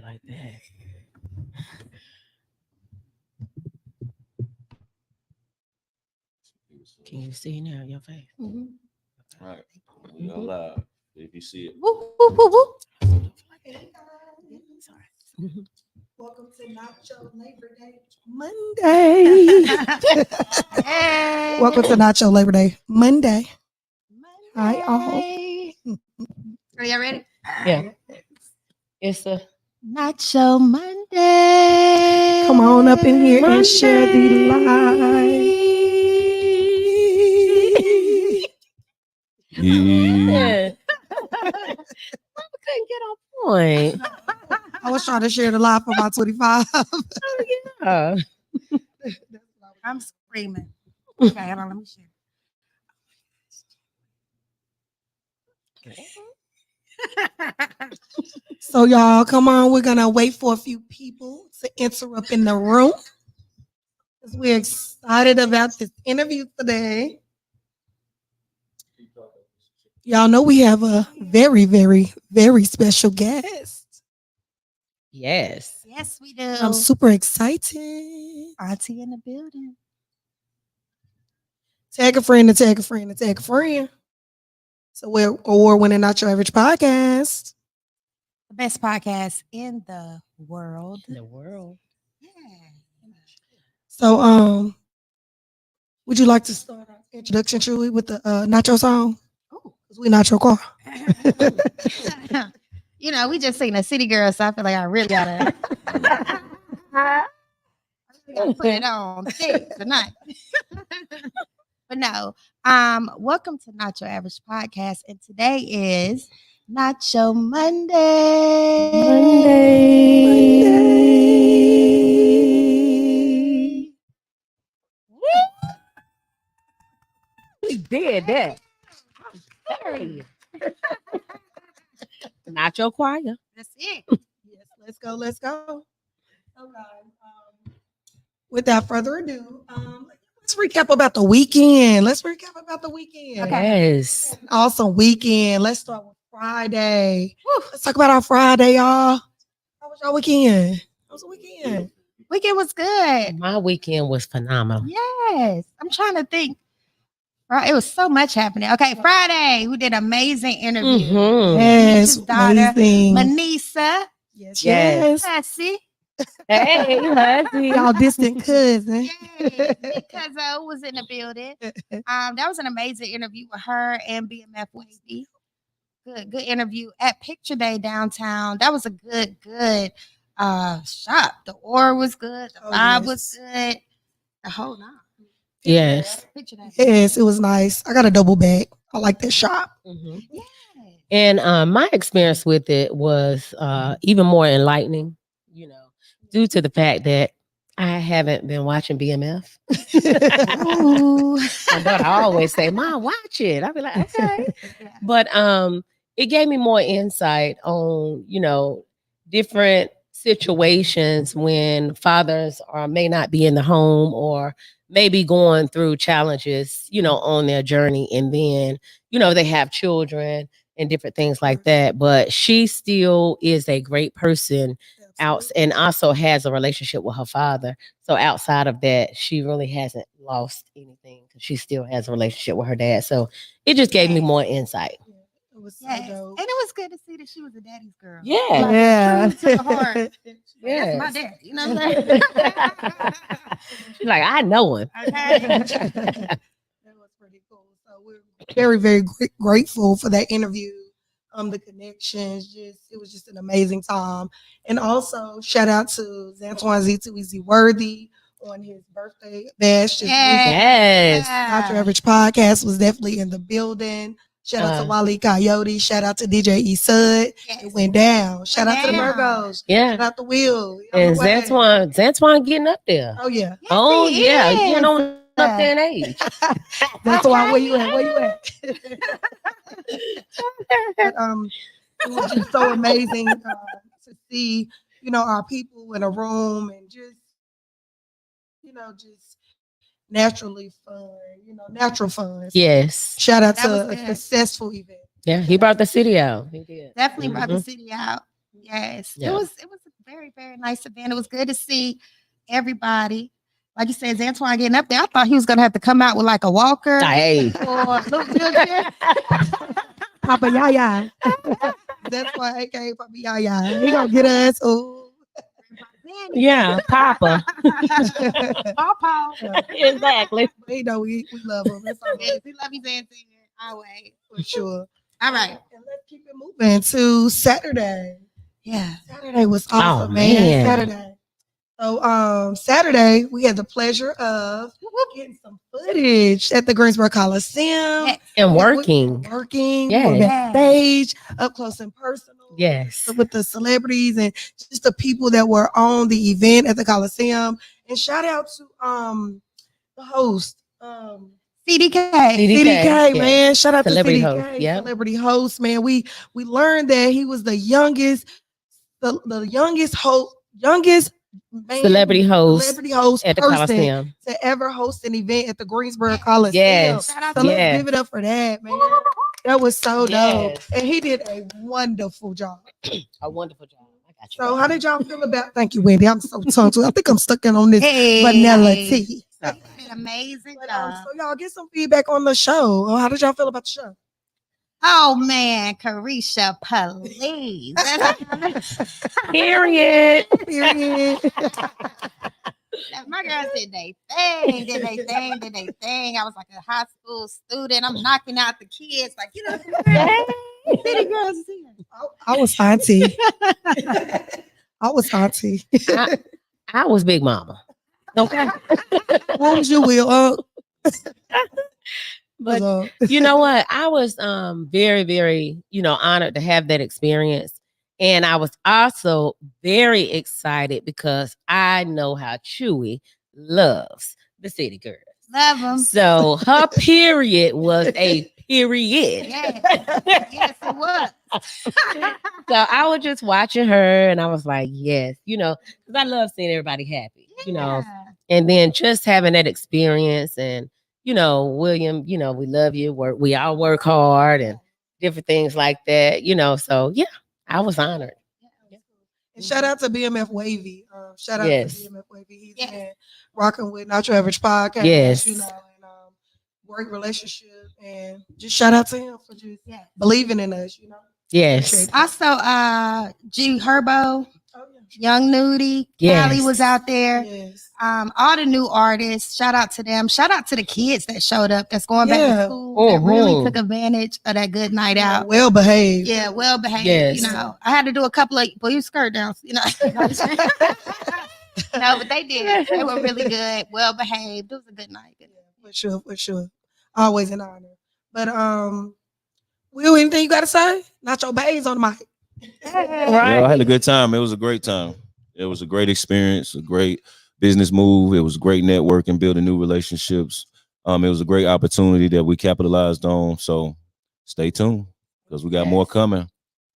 like that. Can you see now your face? Mm-hmm. All right. We go live. If you see it. Woo, woo, woo, woo. Sorry. Welcome to Nacho Labor Day Monday. Hey. Welcome to Nacho Labor Day Monday. Hi, all. Are y'all ready? Yeah. It's a Nacho Monday. Come on up in here and share the live. yeah. I couldn't get on point. I was trying to share the live for about 25. Yeah. I'm screaming. Okay, hold on, let me share. So y'all, come on. We're going to wait for a few people to enter up in the room. We're excited about this interview today. Y'all know we have a very, very, very special guest. Yes. Yes, we do. I'm super excited. Auntie in the building. Tag a friend and tag a friend and tag a friend. So we're award-winning Not Your Average Podcast. The best podcast in the world. In the world. Yeah. So would you like to start our introduction, Chewy, with the Nacho song? Oh. Because we Nacho car. You know, we just seen a City Girl, so I feel like I really gotta put it on thick tonight. But no, welcome to Not Your Average Podcast, and today is Nacho Monday. We did that. Hey. Not your choir. That's it. Yes, let's go, let's go. So guys, without further ado, let's recap about the weekend. Let's recap about the weekend. Okay. Yes. Awesome weekend. Let's start with Friday. Let's talk about our Friday, y'all. How was your weekend? How was the weekend? Weekend was good. My weekend was phenomenal. Yes. I'm trying to think. Right, it was so much happening. Okay, Friday, we did an amazing interview. Mhm. Yes, His daughter, amazing. Manisa. Yes, Yes. Hussy. Hey, Hussy. Y'all distant cousin. Yes, because was in the building. That was an amazing interview with her and BMF Wavy. Good interview at Picture Day downtown. That was a good shop. The aura was good. The vibe was good. The whole night. Yes. Picture Day. Yes, it was nice. I got a double bag. I like that shop. Mhm. Yes. And my experience with it was even more enlightening, you know, due to the fact that I haven't been watching BMF. Ooh. My daughter always say, "Mom, watch it." I'll be like, "Okay." But it gave me more insight on, you know, different situations when fathers may not be in the home or maybe going through challenges, you know, on their journey. And then, you know, they have children and different things like that. But she still is a great person out and also has a relationship with her father. So outside of that, she really hasn't lost anything because she still has a relationship with her dad. So it just gave me more insight. It was so Yes. dope. And it was good to see that she was a daddy's girl. Yeah. Like, Yeah. true to the heart. Yes. That's my dad. You know what I'm saying? She's like, I know him. Okay. That was pretty cool. So we're very, very grateful for that interview. The connections, it was just an amazing time. And also shout out to Zantoine Z2EZ Worthy on his birthday bash. Yes. Not Your Average Podcast was definitely in the building. Shout out to Wally Coyote. Shout out to DJ E Sud. Yes. It went down. Shout out to the down. Virgos. Yeah. Shout out to Will. And Zantoine getting up there. Oh yeah. Yes, Oh he yeah. is. You know, up there in age. Zantoine, where you at? Where you at? But, it was just so amazing to see, you know, our people in a room and just, you know, just naturally fun, you know, natural fun. Yes. Shout out That to was a good. successful event. Yeah. He brought the city out. He did. Definitely brought the Mhm. city out. Yes. Yeah. It was very, very nice event. It was good to see everybody. Like you said, Antoine getting up there. I thought he was gonna have to come out with like a walker Hey. or a little wheelchair. Papa Yaya. That's why AKA Papa Yaya. He gonna get us. Oh. Yeah, Papa. Papa. Exactly. You know, we love him. That's all right. Yes, we love you, Antoine. Always. For sure. All right. And let's keep it moving to Saturday. Yeah. Saturday was awesome, Oh, man. man. Saturday. So Saturday we had the pleasure of getting some footage at the Greensboro Coliseum. Yes. And We working. were working. Yes. We were backstage, up close and personal. Yes. With the celebrities and just the people that were on the event at the Coliseum. And shout out to the host, CDK. CDK, yes. man. Shout out Celebrity to CDK, host, yep. celebrity host, man. We learned that he was the youngest man, Celebrity host at the person Coliseum. to ever host an event at the Greensboro Coliseum. Yes. Shout out So to let's Yes. give it up for that, man. That was so dope. Yes. And he did a wonderful job. A wonderful job. I got you. So how did y'all feel about thank you, Wendy? I'm so tongue twisted. I think I'm stuck in on this Hey. vanilla tea. Did an amazing But, job. so y'all get some feedback on the show. How did y'all feel about the show? Oh man, Carisha, please. Period. Period. My girl said they thing, did they thing, did they thing. I was like a high school student. I'm knocking out the kids, like, you know, city girls is here. I was auntie. I was auntie. I was Big Mama. Okay. What was your will? But you know what? I was very, very, honored to have that experience. And I was also very excited because I know how Chewy loves the city girls. Love them. So her period was a period. Yes, yes, it was. So I was just watching her and I was like, yes, because I love seeing everybody happy, Yeah. and then just having that experience and, William, we love you. We all work hard and different things like that, so yeah, I was honored. And shout out to BMF Wavy. Shout out Yes. to BMF Wavy. He's Yes. been rocking with Nacho Average Podcast. Yes. And great relationship. And just shout out to him for just Yes. believing in us, Yes. Appreciate Also, G Herbo, Oh, Young Nudie, Yes. Callie was out there. yes. All the new artists, shout out to them. Shout out to the kids that showed up that's going back Yeah. to school that really Mhm. took advantage of that good night out. Well behaved. Yeah, well behaved. Yes. I had to do a couple of pull your skirt down. No, but they did. They were really good, well behaved. It was a good night. For sure. Always an honor. But Will, anything you gotta say? Nacho Bay's on the mic. Right. Yeah, I had a good time. It was a great time. It was a great experience, a great business move. It was great networking, building new relationships. It was a great opportunity that we capitalized on. So stay tuned because we got more coming. And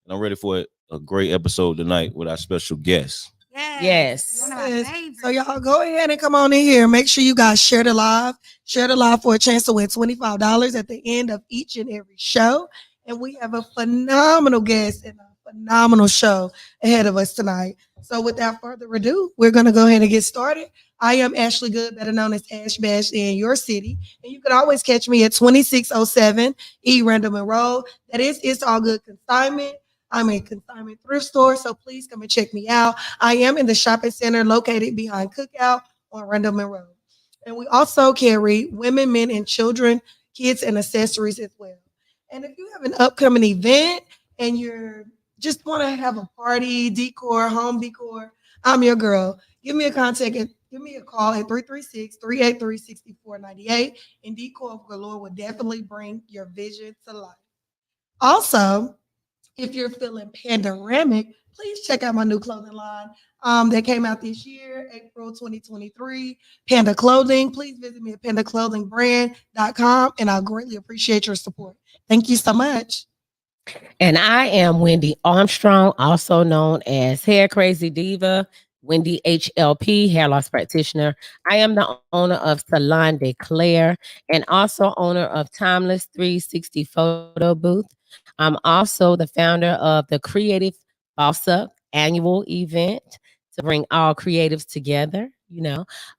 I'm ready for a great episode tonight with our special guest. Yes. One of my Yes. favorites. So y'all go ahead and come on in here. Make sure you guys share the live. Share the live for a chance to win $25 at the end of each and every show. And we have a phenomenal guest and a phenomenal show ahead of us tonight. So without further ado, we're going to go ahead and get started. I am Ashley Good, better known as Ash Bash in your city. And you can always catch me at 2607 E. Randall Monroe. That is It's All Good Consignment. I'm a consignment thrift store, so please come and check me out. I am in the shopping center located behind Cookout on Randall Monroe. And we also carry women, men, and children, kids, and accessories as well. And if you have an upcoming event and you're just want to have a party, decor, home decor, I'm your girl. Give me a contact and give me a call at 336-383-6498. And Decor Galore will definitely bring your vision to life. Also, if you're feeling pandoramic, please check out my new clothing line that came out this year, April 2023. Panda Clothing. Please visit me at pandaclothingbrand.com, and I'll greatly appreciate your support. Thank you so much. And I am Wendy Armstrong, also known as Hair Crazy Diva, Wendy HLP, hair loss practitioner. I am the owner of Salon Declare and also owner of Timeless 360 Photo Booth. I'm also the founder of the Creative Boss Up annual event to bring all creatives together.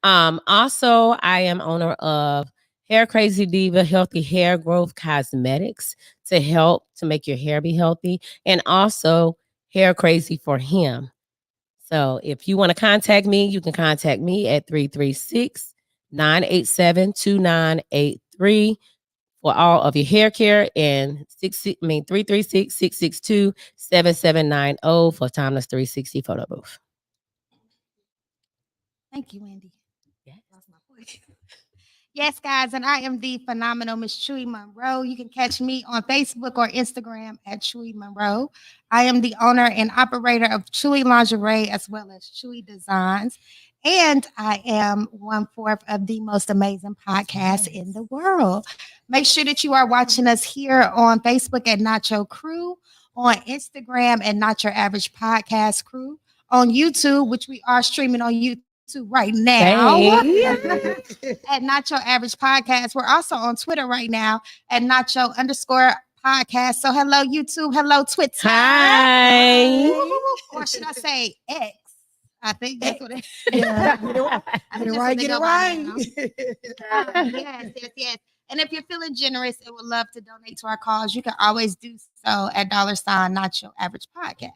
Also, I am owner of Hair Crazy Diva Healthy Hair Growth Cosmetics to help to make your hair be healthy, and also Hair Crazy for Him. So if you want to contact me, you can contact me at 336-987-2983 for all of your hair care, and 336-662-7790 for Timeless 360 photo booth. Thank you, Wendy. Yes. Yes, guys, and I am the phenomenal Miss Chewy Monroe. You can catch me on Facebook or Instagram at Chewy Monroe. I am the owner and operator of Chewy Lingerie as well as Chewy Designs. And I am 1/4 of the most amazing podcast in the world. Make sure that you are watching us here on Facebook at Nacho Crew, on Instagram at Not Your Average Podcast Crew, on YouTube, which we are streaming on YouTube right now at Not Your Average Podcast. We're also on Twitter right now at Nacho_podcast. So hello YouTube, hello Twitter. Hi. Or should I say X? I think that's what it is. Yeah, get it right. Yes. And if you're feeling generous and would love to donate to our cause, you can always do so at $ Not Your Average Podcast.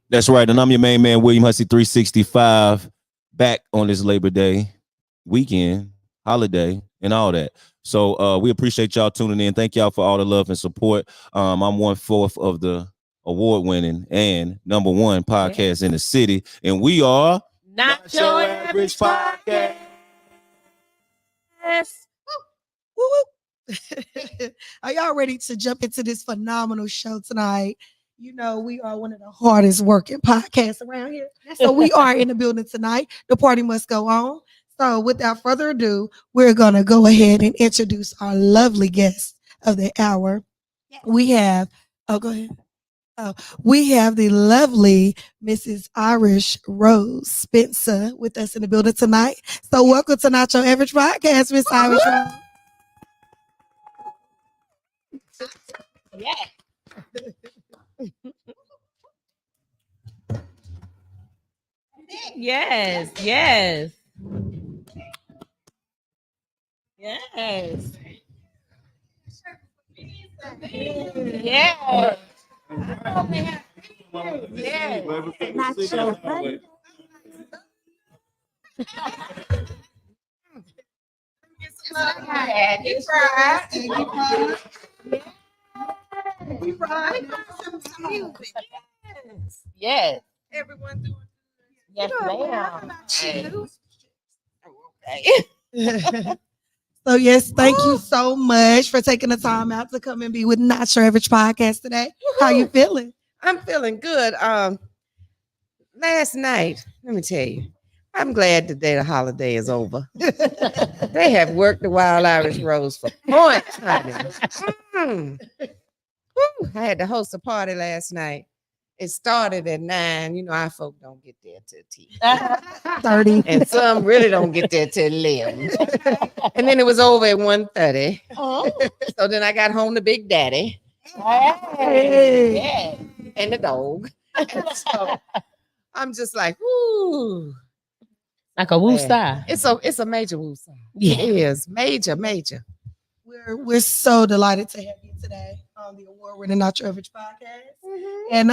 That's right. And I'm your main man, William Hussey 365, back on this Labor Day weekend, holiday, and all that. So we appreciate y'all tuning in. Thank y'all for all the love and support. I'm 1/4 of the award-winning and #1 podcast in the city. And we are Not Your Average Podcast. Woo. Are y'all ready to jump into this phenomenal show tonight? You know, we are one of the hardest working podcasts around here. So we are in the building tonight. The party must go on. So without further ado, we're going to go ahead and introduce our lovely guest of the hour. We have, go ahead. We have the lovely Mrs. Irish Rose Spencer with us in the building tonight. So welcome to Not Your Average Podcast, Miss Irish Rose. Yes. Yes. Yes. Yes. Yes. Everyone doing Yes, ma'am. So yes, thank you so much for taking the time out to come and be with Not Your Average Podcast today. How you feeling? I'm feeling good. Last night, let me tell you, I'm glad today the holiday is over. They have worked the Wild Irish Rose for points, honey. Woo, I had to host a party last night. It started at 9. You know, our folk don't get there till 10. 30. And some really don't get there till 11. And then it was over at 1:30. So then I got home to Big Daddy. Hey. Yeah. And the dog. And so I'm just like, whoo. Like a woo star. It's a major woo star. Yeah. It is major. We're so delighted to have you today on the award-winning Not Your Average Podcast. And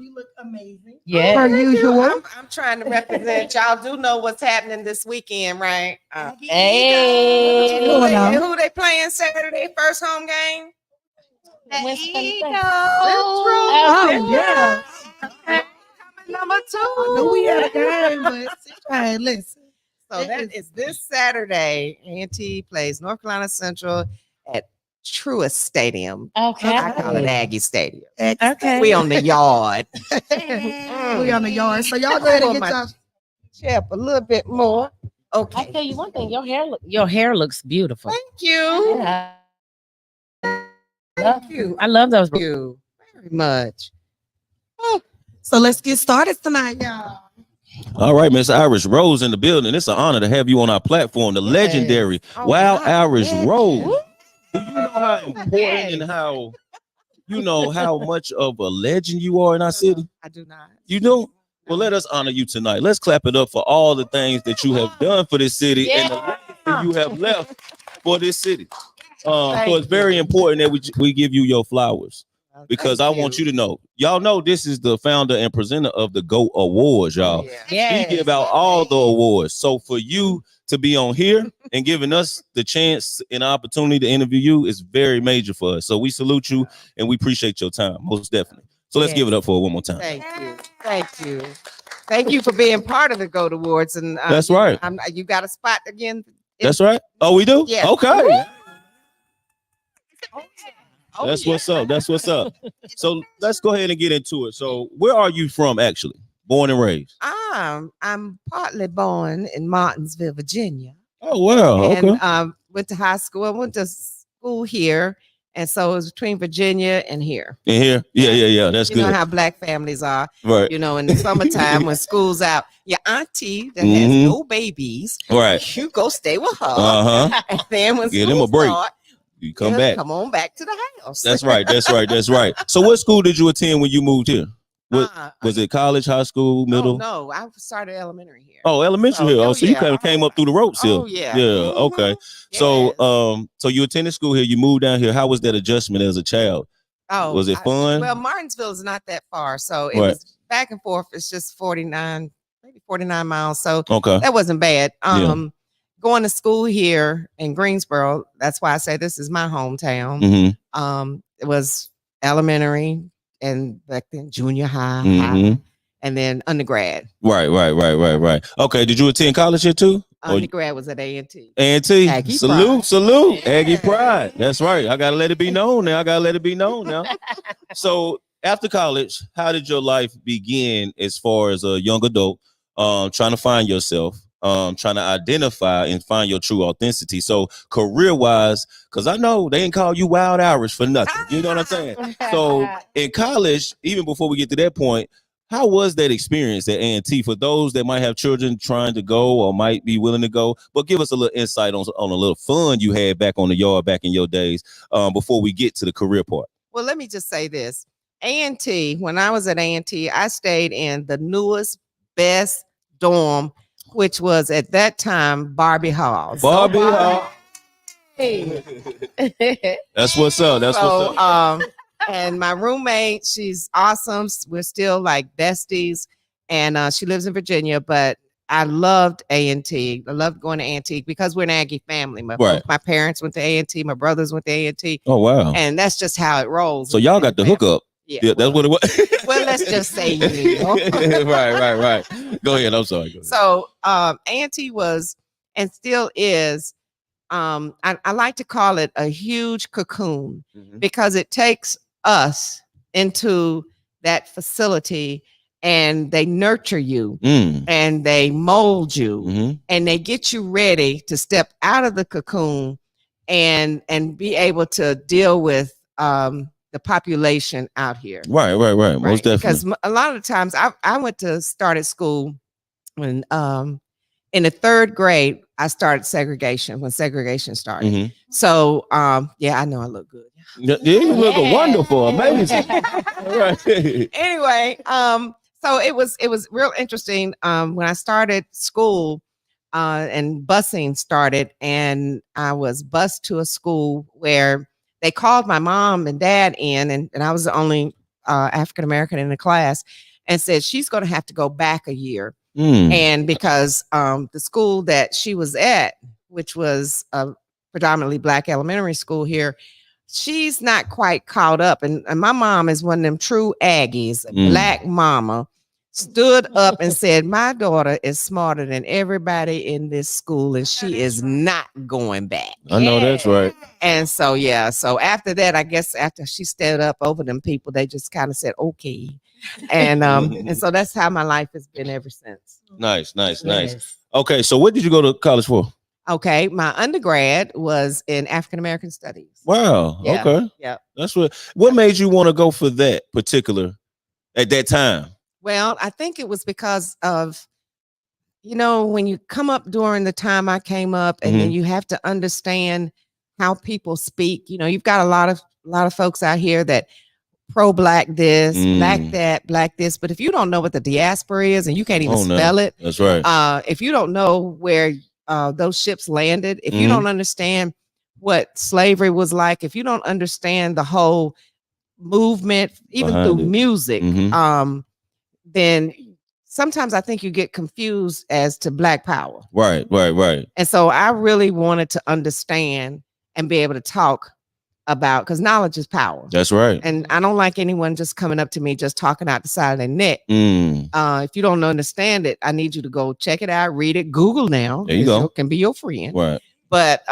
you look amazing. Yeah. Per usual. I'm trying to represent. Y'all do know what's happening this weekend, right? Hey. And who they playing Saturday? First home game? The Eagles. Oh, yeah. Number 2. I know we had a game, but hey, listen. So that is this Saturday. A&T plays North Carolina Central at Truist Stadium. Okay. I call it Aggie Stadium. Okay. We on the yard. We on the yard. So y'all go ahead and get y'all. Chair up a little bit more. I Okay. tell you one thing, your hair looks beautiful. Thank you. Yeah. Thank you. I love those. Thank you very much. So let's get started tonight, y'all. All right, Miss Irish Rose in the building. It's an honor to have you on our platform, the legendary Oh, Wild wow. Irish Yeah. Rose. Do you know how important and how you know how much of a legend you are in our city? I do not. You don't? Well, let us honor you tonight. Let's clap it up for all the things that you have done for this city and the legacy you have left for this city. So it's very important that we give you your flowers, because I want you to know, y'all know this is the founder and presenter of the GOAT Awards, y'all. She give out all the awards. So for you to be on here and giving us the chance and opportunity to interview you is very major for us. So we salute you and we appreciate your time, most definitely. So let's give it up for her one more time. Thank you. Thank you. Thank you for being part of the GOAT Awards. And that's right. You got a spot again. That's right. Oh, we do? Yeah. Okay. That's what's up. That's what's up. So let's go ahead and get into it. So where are you from, actually? Born and raised? I'm partly born in Martinsville, Virginia. Oh, wow. And went to high school. I went to school here. And so it was between Virginia and here. In here? Yeah. That's good. You know how Black families are. Right. You know, in the summertime when school's out, your auntie that has no babies, right, you go stay with her. And then when give them a break. You come back. Come on back to the house. That's right. So what school did you attend when you moved here? What was it? College, high school, middle? No, I started elementary here. Oh, elementary here. Oh, so you kind of came up through the ropes here. Oh, yeah. Yeah. Okay. So so you attended school here, you moved down here. How was that adjustment as a child? Oh, was it fun? Well, Martinsville is not that far. So it was back and forth. It's just 49 miles. So that wasn't bad. Going to school here in Greensboro, that's why I say this is my hometown. It was elementary and back then junior high, and then undergrad. Right. Okay, did you attend college here too? Undergrad was at A&T. A&T. Salute. Aggie pride. That's right. I gotta let it be known now. So after college, how did your life begin as far as a young adult, trying to find yourself, trying to identify and find your true authenticity? So career-wise, because I know they ain't call you Wild Irish for nothing. You know what I'm saying? So in college, even before we get to that point, how was that experience at A&T for those that might have children trying to go or might be willing to go? But give us a little insight on a little fun you had back on the yard back in your days, before we get to the career part. Well, let me just say this. A&T, when I was at A&T, I stayed in the newest, best dorm, which was at that time Barbie Hall. Hall. Hey. That's what's up. And my roommate, she's awesome. We're still like besties, and she lives in Virginia. But I loved A&T. I loved going to A&T because we're an Aggie family. My parents went to A&T. My brothers went to A&T. Oh wow! And that's just how it rolls. So y'all got the hookup. Yeah, that's what it was. Well, let's just say right. Go ahead. I'm sorry. So A&T was and still is. I like to call it a huge cocoon because it takes us into that facility and they nurture you and they mold you and they get you ready to step out of the cocoon and be able to deal with the population out here. Right. Most definitely. Because a lot of the times I went to start at school when in the third grade, I started segregation when segregation started. So, I know I look good. Yeah, you look wonderful, amazing. Right. Anyway, so it was real interesting when I started school and busing started, and I was bused to a school where they called my mom and dad in, and I was the only African American in the class, and said she's going to have to go back a year. And because the school that she was at, which was a predominantly Black elementary school here, she's not quite caught up. And my mom is one of them true Aggies, Black mama, stood up and said, my daughter is smarter than everybody in this school and she is not going back. I know that's right. And so, so after that, I guess after she stood up over them people, they just kind of said, okay. And so that's how my life has been ever since. Nice. Okay, so what did you go to college for? Okay, my undergrad was in African American Studies. Wow. Yeah. Okay. Yeah. That's what made you want to go for that particular at that time? Well, I think it was because of, when you come up during the time I came up, and then you have to understand how people speak. You've got a lot of folks out here that pro-black this, black Mm. that, black this. But if you don't know what the diaspora is and you can't even Oh, no. spell it, That's right. if you don't know where those ships landed, if you Mhm. don't understand what slavery was like, if you don't understand the whole movement, even Behind through it. music, Mhm. then sometimes I think you get confused as to Black power. Right. And so I really wanted to understand and be able to talk about, because knowledge is power. That's right. And I don't like anyone just coming up to me just talking out the side of their neck. Mm. If you don't understand it, I need you to go check it out, read it. Google now. There you go. Can be your friend. Right. But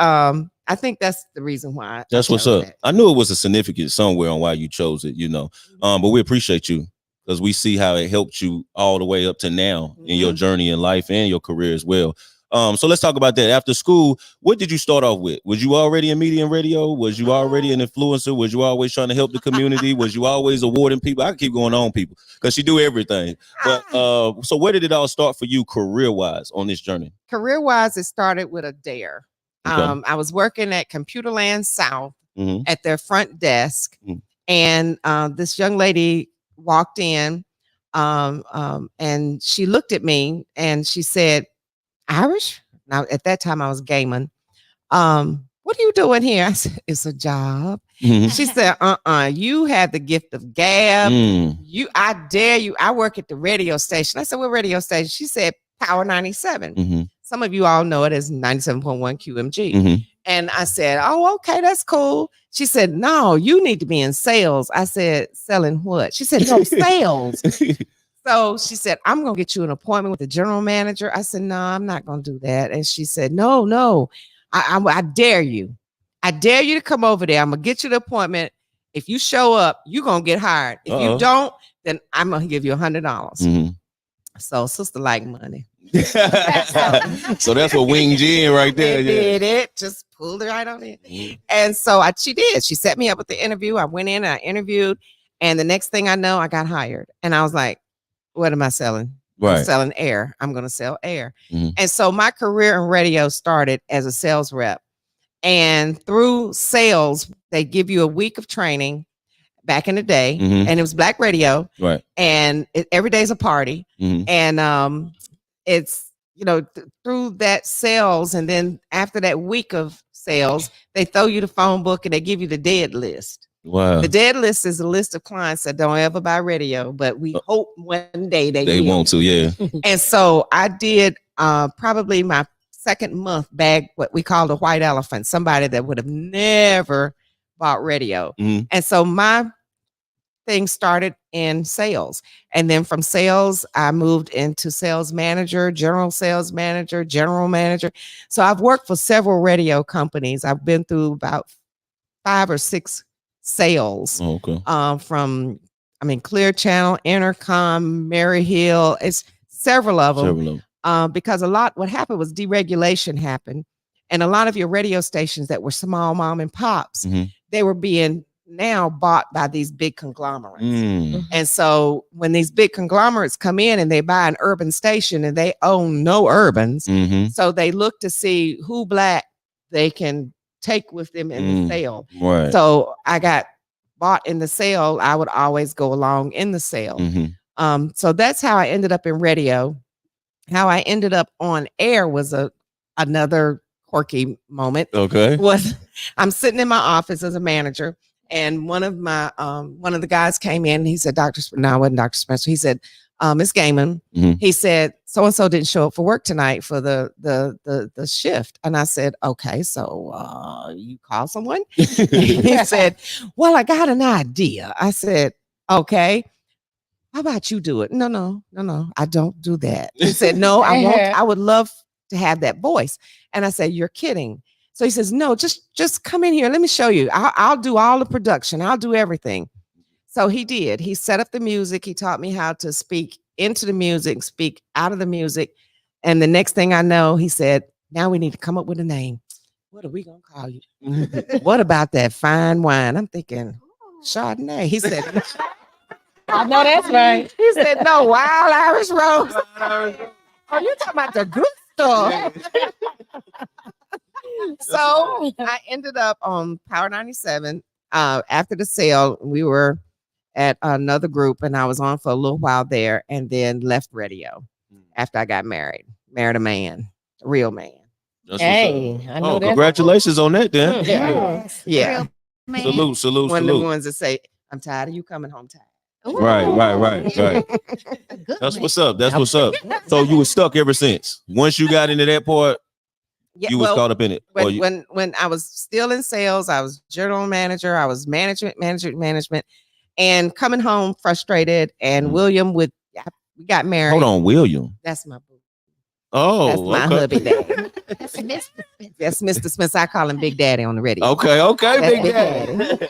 I think that's the reason why. That's what's chose up. that. I knew it was a significant somewhere on why you chose it, you know. But we appreciate you because we see how it helped you all the way up to now in your journey in life and your career as well. So let's talk about that. After school, what did you start off with? Was you already in media and radio? Was you already an influencer? Was you always trying to help the community? Was you always awarding people? I can keep going on, people, because she do everything. But so where did it all start for you career-wise on this journey? Career-wise, it started with a dare. Okay. I was working at Computerland South Mhm. at their front desk, Mm. and this young lady walked in, and she looked at me and she said, "Irish?" Now at that time I was gaming. What are you doing here? I said, "It's a job." Mhm. She said, "You have the gift of gab. Mm. I dare you. I work at the radio station." I said, "What radio station?" She said, "Power 97." Mhm. Some of you all know it as 97.1 QMG. Mhm. And I said, "Oh, okay, that's cool." She said, "No, you need to be in sales." I said, "Selling what?" She said, "No, sales." So she said, "I'm going to get you an appointment with the general manager." I said, "No, I'm not going to do that." And she said, No, I dare you. I dare you to come over there. I'm going to get you the appointment. If you show up, you're going to get hired. If you don't, then I'm going to give you $100. Mhm. So sister like money. So that's what winged you in right there. It Yeah. did it. Just pulled it right on in. And so she did. She set me up with the interview. I went in and I interviewed. And the next thing I know, I got hired. And I was like, what am I selling? I'm Right. selling air. I'm going to sell air. Mhm. And so my career in radio started as a sales rep. And through sales, they give you a week of training back in the day. Mhm. And it was black radio. Right. And every day's a party. Mhm. And it's, through that sales. And then after that week of sales, they throw you the phone book and they give you the dead list. Wow. The dead list is a list of clients that don't ever buy radio, but we hope one day they will. want to, yeah. And so I did probably my second month bag what we called a white elephant, somebody that would have never bought radio. Mhm. And so my thing started in sales. And then from sales, I moved into sales manager, general manager. So I've worked for several radio companies. I've been through about 5 or 6 sales. Oh, okay. From Clear Channel, Intercom, Mary Hill. It's several of them. Because what happened was deregulation happened. And a lot of your radio stations that were small mom and pops, they were being now bought by these big conglomerates. And so when these big conglomerates come in and they buy an urban station and they own no urbans, so they look to see who black they can take with them in the sale. Right. So I got bought in the sale. I would always go along in the sale. So that's how I ended up in radio. How I ended up on air was another quirky moment. Okay. I'm sitting in my office as a manager, and one of the guys came in and he said, no, it wasn't Dr. Spencer. He said, Miss Gaiman, he said, so-and-so didn't show up for work tonight for the shift. And I said, okay, so you call someone? He said, well, I got an idea. I said, okay. How about you do it? No, I don't do that. He said, no, I would love to have that voice. And I said, you're kidding. So he says, no, just come in here. Let me show you. I'll do all the production. I'll do everything. So he did. He set up the music. He taught me how to speak into the music, speak out of the music. And the next thing I know, he said, now we need to come up with a name. What are we going to call you? What about that fine wine? I'm thinking, Chardonnay. He said, I know that's right. He said, no, Wild Irish Rose. Oh, you're talking about the good stuff. So I ended up on Power 97. After the sale, we were at another group, and I was on for a little while there, and then left radio after I got married. Married a man, a real man. That's Hey, what's up. I know Oh, that. congratulations on that, then. Yeah. Real man. Salute. One of the ones that say, "I'm tired of you coming home tired." Right. Good That's man. what's up. That's what's up. So you was stuck ever since. Once you got into that part, Yeah, you was caught up in it. Or you- when I was still in sales, I was general manager, I was management, and coming home frustrated. And William we got married. hold on, William. That's my boo. Oh, That's my okay. hubby daddy. That's Mr. Smith. That's Mr. Smith. I call him Big Daddy on the radio. Okay, That's Big Big Daddy.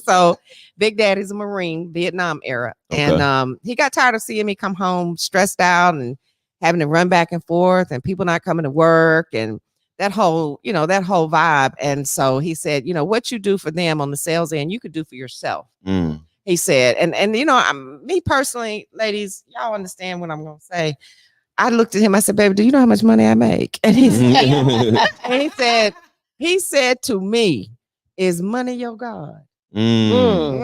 So Big Daddy's a Marine, Vietnam era. Okay. And he got tired of seeing me come home stressed out and having to run back and forth and people not coming to work and that whole vibe. And so he said, what you do for them on the sales end, you could do for yourself. He said, and me personally, ladies, y'all understand what I'm going to say. I looked at him, I said, baby, do you know how much money I make? And he said to me, is money your God? Yes.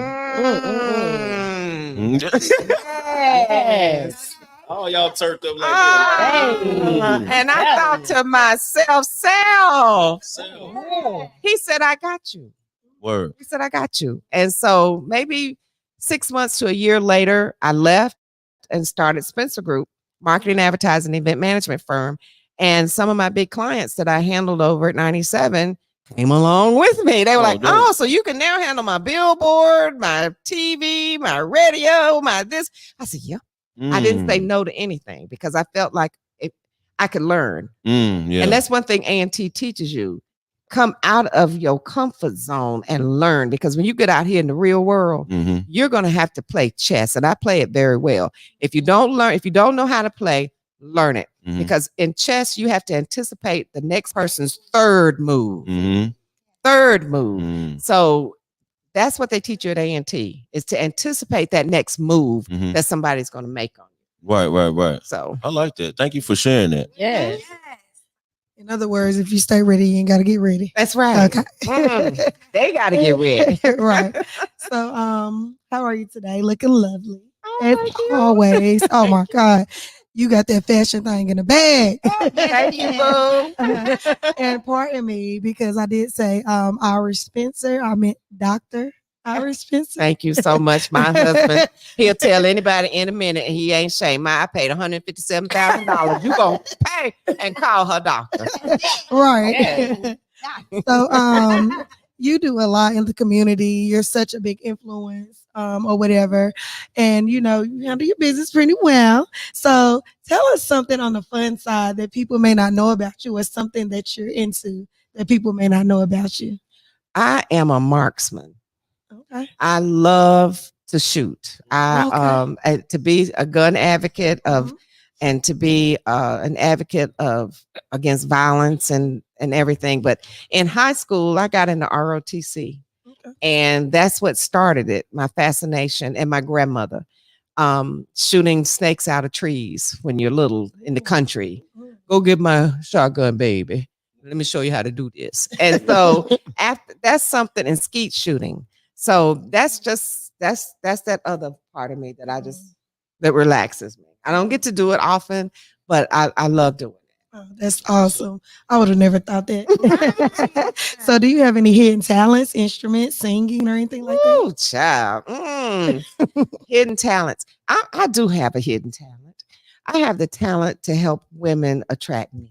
Oh, y'all turned up like that. And I thought to myself, Sal. He said, I got you. Word. He said, I got you. And so maybe 6 months to a year later, I left and started Spencer Group, marketing, advertising, event management firm. And some of my big clients that I handled over at 97 came along with me. They were like, dope. oh, so you can now handle my billboard, my TV, my radio, my this. I said, yeah. I didn't say no to anything because I felt like I could learn. Yeah. And that's one thing A&T teaches you. Come out of your comfort zone and learn, because when you get out here in the real world, you're going to have to play chess. And I play it very well. If you don't know how to play, learn it. Because in chess, you have to anticipate the next person's third move. So that's what they teach you at A&T, is to anticipate that next move that somebody's going to make on you. Right. So I like that. Thank you for sharing that. Yes. In other words, if you stay ready, you ain't got to get ready. that's right. Okay. They got to get ready. Right. So, how are you today? Looking lovely. As thank you. always. Oh my God. You got that fashion thing in the bag. Thank you, boo. And pardon me, because I did say Irish Spencer. I meant Dr. Irish Spencer. Thank you so much. My husband, he'll tell anybody in a minute, and he ain't shame. I paid $157,000. You gonna pay and call her doctor. Right. So you do a lot in the community. You're such a big influence, or whatever. And you handle your business pretty well. So tell us something on the fun side that people may not know about you, or something that you're into that people may not know about you. I am a marksman. Okay. I love to shoot. To be a gun advocate of, and to be an advocate of against violence and everything. But in high school, I got into ROTC, and that's what started it. My fascination, and my grandmother shooting snakes out of trees when you're little in the country. Go get my shotgun, baby. Let me show you how to do this. And so after that's something, in skeet shooting. So that's that other part of me that that relaxes me. I don't get to do it often, but I love doing it. Oh, that's awesome. I would have never thought that. So do you have any hidden talents, instruments, singing, or anything like that? Oh, child. Hidden talents. I do have a hidden talent. I have the talent to help women attract men.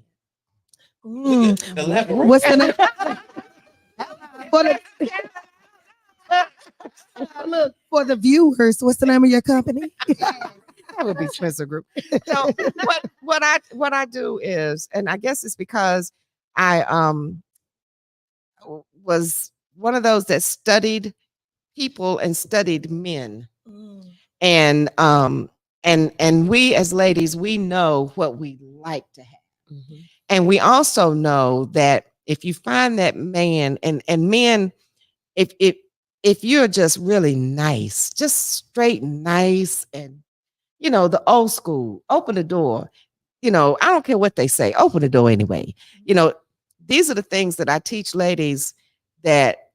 What's the name? Look, for the viewers, what's the name of your company? That would be Spencer Group. So what I do is, and I guess it's because I was one of those that studied people and studied men. And we as ladies, we know what we like to have. And we also know that if you find that man, and men, if you're just really nice, just straight nice, and the old school, open the door. I don't care what they say, open the door anyway. These are the things that I teach ladies, that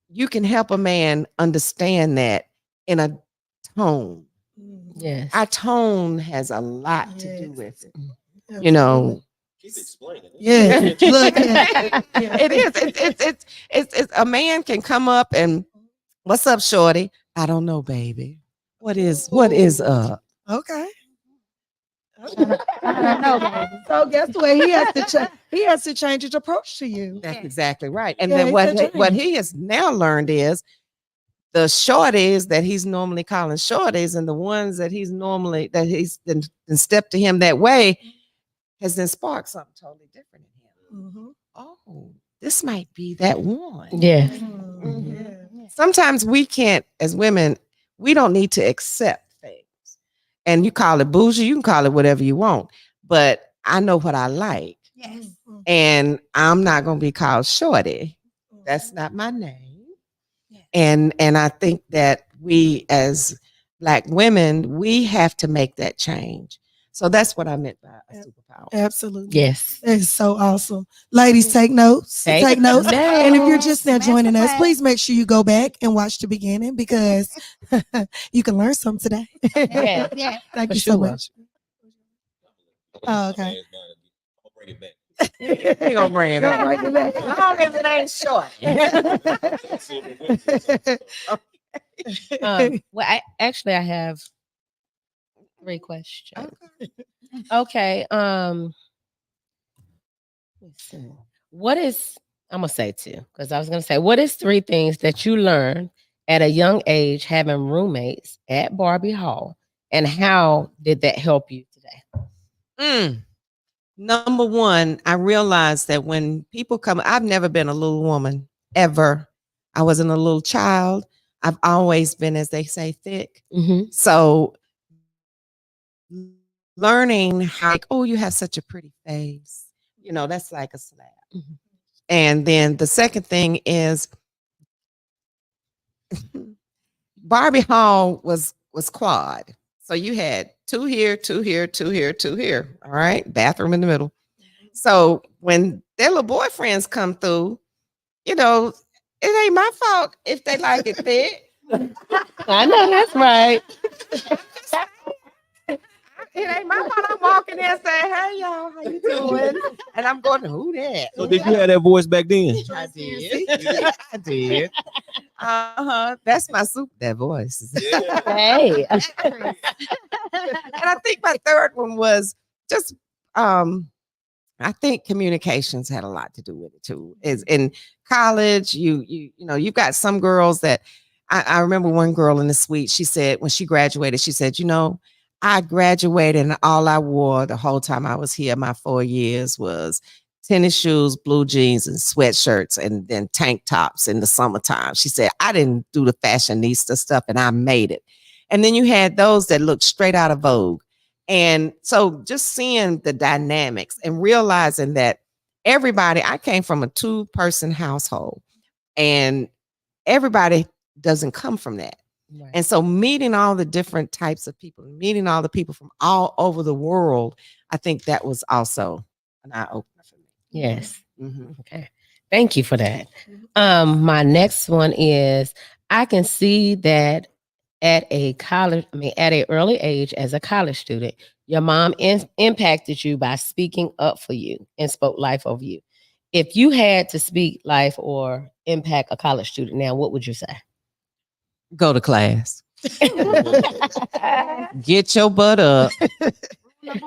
you can help a man understand that in a tone. Yes. Our tone has a lot to do Yes. with it. Absolutely. You know, Keep explaining. Yeah. Look, it is. It's a man can come up and what's up, shorty? I don't know, baby. What is up? Okay. I don't know, baby. So guess what? He has to change his approach to you. That's Yeah. exactly right. And Yeah, then he what said what change. he has now learned is the shorties that he's normally calling shorties and the ones that he's been stepped to him that way has then sparked something totally different in him. Mhm. Oh, this might be that one. Yes. Mhm. Yeah. Sometimes we can't, as women, we don't need to accept things. And you call it bougie, you can call it whatever you want. But I know what I like. Yes. Mhm. And I'm not gonna be called shorty. That's not my name. Yeah. And I think that we as Black women, we have to make that change. So that's what I meant by a superpower. Absolutely. Yes. That is so awesome. Ladies, take notes. Take notes. notes. And if you're just now Master joining us, class. please make sure you go back and watch the beginning because you can learn something today. Yeah. Yeah. Thank For you so sure. much. Oh, okay. I'll bring it back. He gonna bring it back. Bring it back. As long as it ain't short. Well, I have 3 questions. Okay. Let's see. What is I'm gonna say 2 because I was gonna say what is 3 things that you learned at a young age having roommates at Barbie Hall, and how did that help you today? Number one, I realized that when people come, I've never been a little woman ever. I wasn't a little child. I've always been, as they say, thick. Mm-hmm. So learning how, like, oh, you have such a pretty face, that's like a slap. Mhm. And then the second thing is Barbie Hall was quad. So you had 2 here, 2 here, 2 here, 2 here. All right. Bathroom in the middle. So when their little boyfriends come through, it ain't my fault if they like it thick. I know that's right. It ain't my fault. I'm walking in and saying, "Hey y'all, how you doing?" And I'm going, "Who that?" So did you have that voice back then? I did. I did. That's my that voice. Hey. And I think my third one was just I think communications had a lot to do with it too. Is in college, you've got some girls that I remember one girl in the suite, she said when she graduated, she said, I graduated and all I wore the whole time I was here, my 4 years, was tennis shoes, blue jeans, and sweatshirts, and then tank tops in the summertime. She said, I didn't do the fashionista stuff and I made it. And then you had those that looked straight out of Vogue. And so just seeing the dynamics and realizing that I came from a 2-person household and everybody doesn't come from that. Right. And so meeting all the different types of people, meeting all the people from all over the world, I think that was also an eye-opener for me. Yes. Mm-hmm. Okay. Thank you for that. My next one is I can see that at an early age as a college student, your mom impacted you by speaking up for you and spoke life over you. If you had to speak life or impact a college student now, what would you say? Go to class. Get your butt up.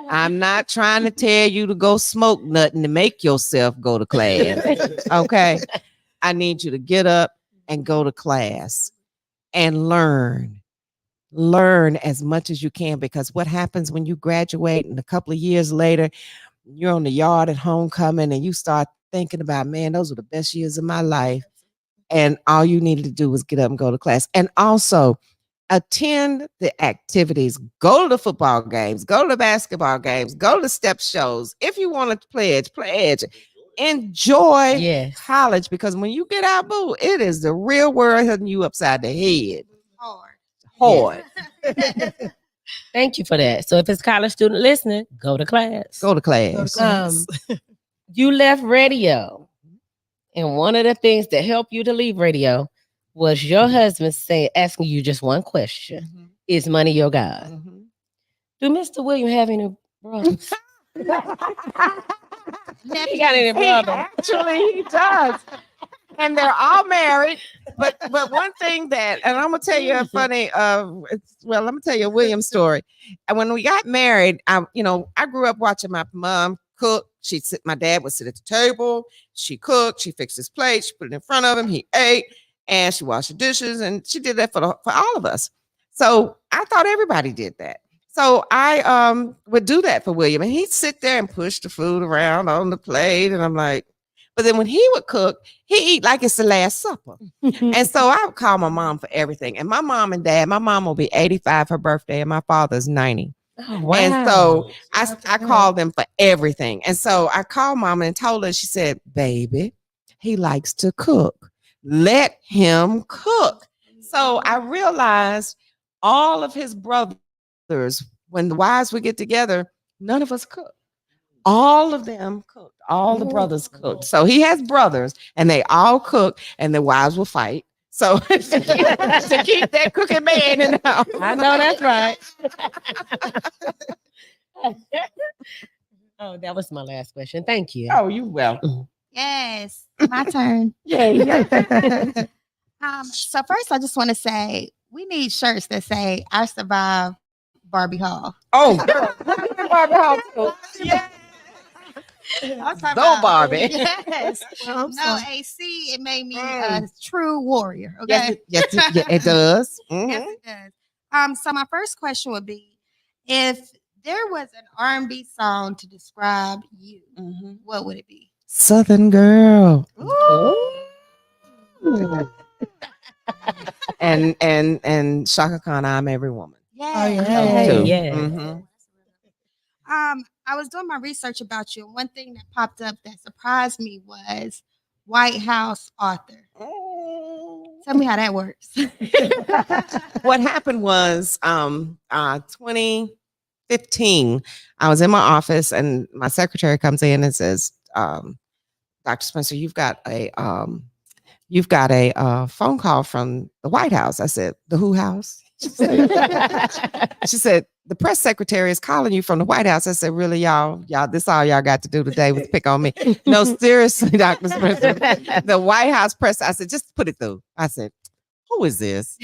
I'm not trying to tell you to go smoke nothing to make yourself go to class. Okay. I need you to get up and go to class and learn as much as you can, because what happens when you graduate and a couple of years later, you're on the yard at homecoming and you start thinking about, man, those were the best years of my life. And all you needed to do was get up and go to class. And also attend the activities, go to the football games, go to the basketball games, go to the step shows. If you want to pledge, enjoy Yes. college, because when you get out, boo, it is the real world hitting you upside the head. Hard. Thank you for that. So if it's a college student listening, go to class. Go to class. You left radio. And one of the things that helped you to leave radio was your husband asking you just one question: Mhm. Is money your God? Mhm. Do Mr. William have any brothers? He Nephew. got any He brothers? actually he does. And they're all married. But one thing that, and I'm gonna tell you a funny I'm gonna tell you a William story. And when we got married, I grew up watching my mom cook. My dad would sit at the table, she cooked, she fixed his plate, she put it in front of him, he ate, and she washed the dishes, and she did that for all of us. So I thought everybody did that. So I would do that for William, and he'd sit there and push the food around on the plate, and I'm like, but then when he would cook, he eat like it's the last supper. And so I would call my mom for everything. And my mom and dad, my mom will be 85 her birthday, and my father's 90. Oh, wow. And so I called them for everything. And so I called mom and told her, she said, baby, he likes to cook. Let him cook. So I realized all of his brothers, when the wives would get together, none of us cooked. All of them cooked. All the brothers cooked. So he has brothers, and they all cook, and the wives will fight. So to keep that cooking man in the house. I know that's right. Oh, that was my last question. Thank you. Oh, you welcome. Yes, my turn. Yeah. So first, I just want to say we need shirts that say "I survived Barbie Hall." Oh, girl. Barbie Hall too. Yeah. I Go, Barbie. Yes. Well, I'm No sorry. AC. It made me a true warrior. Okay. Yes, it does. Mhm. Yes, it does. So my first question would be, if there was an R&B song to describe you, Mhm. what would it be? Southern girl. And Shaka Khan, I'm every woman. Yeah. yeah. Too. Yes. Mhm. I was doing my research about you, and one thing that popped up that surprised me was White House author. Tell me how that works. What happened was 2015, I was in my office, and my secretary comes in and says, Dr. Spencer, you've got a phone call from the White House. I said, the who house? She said, the press secretary is calling you from the White House. I said, really, y'all, this all y'all got to do today was pick on me. No, seriously, Dr. Spencer, the White House press. I said, just put it through. I said, who is this?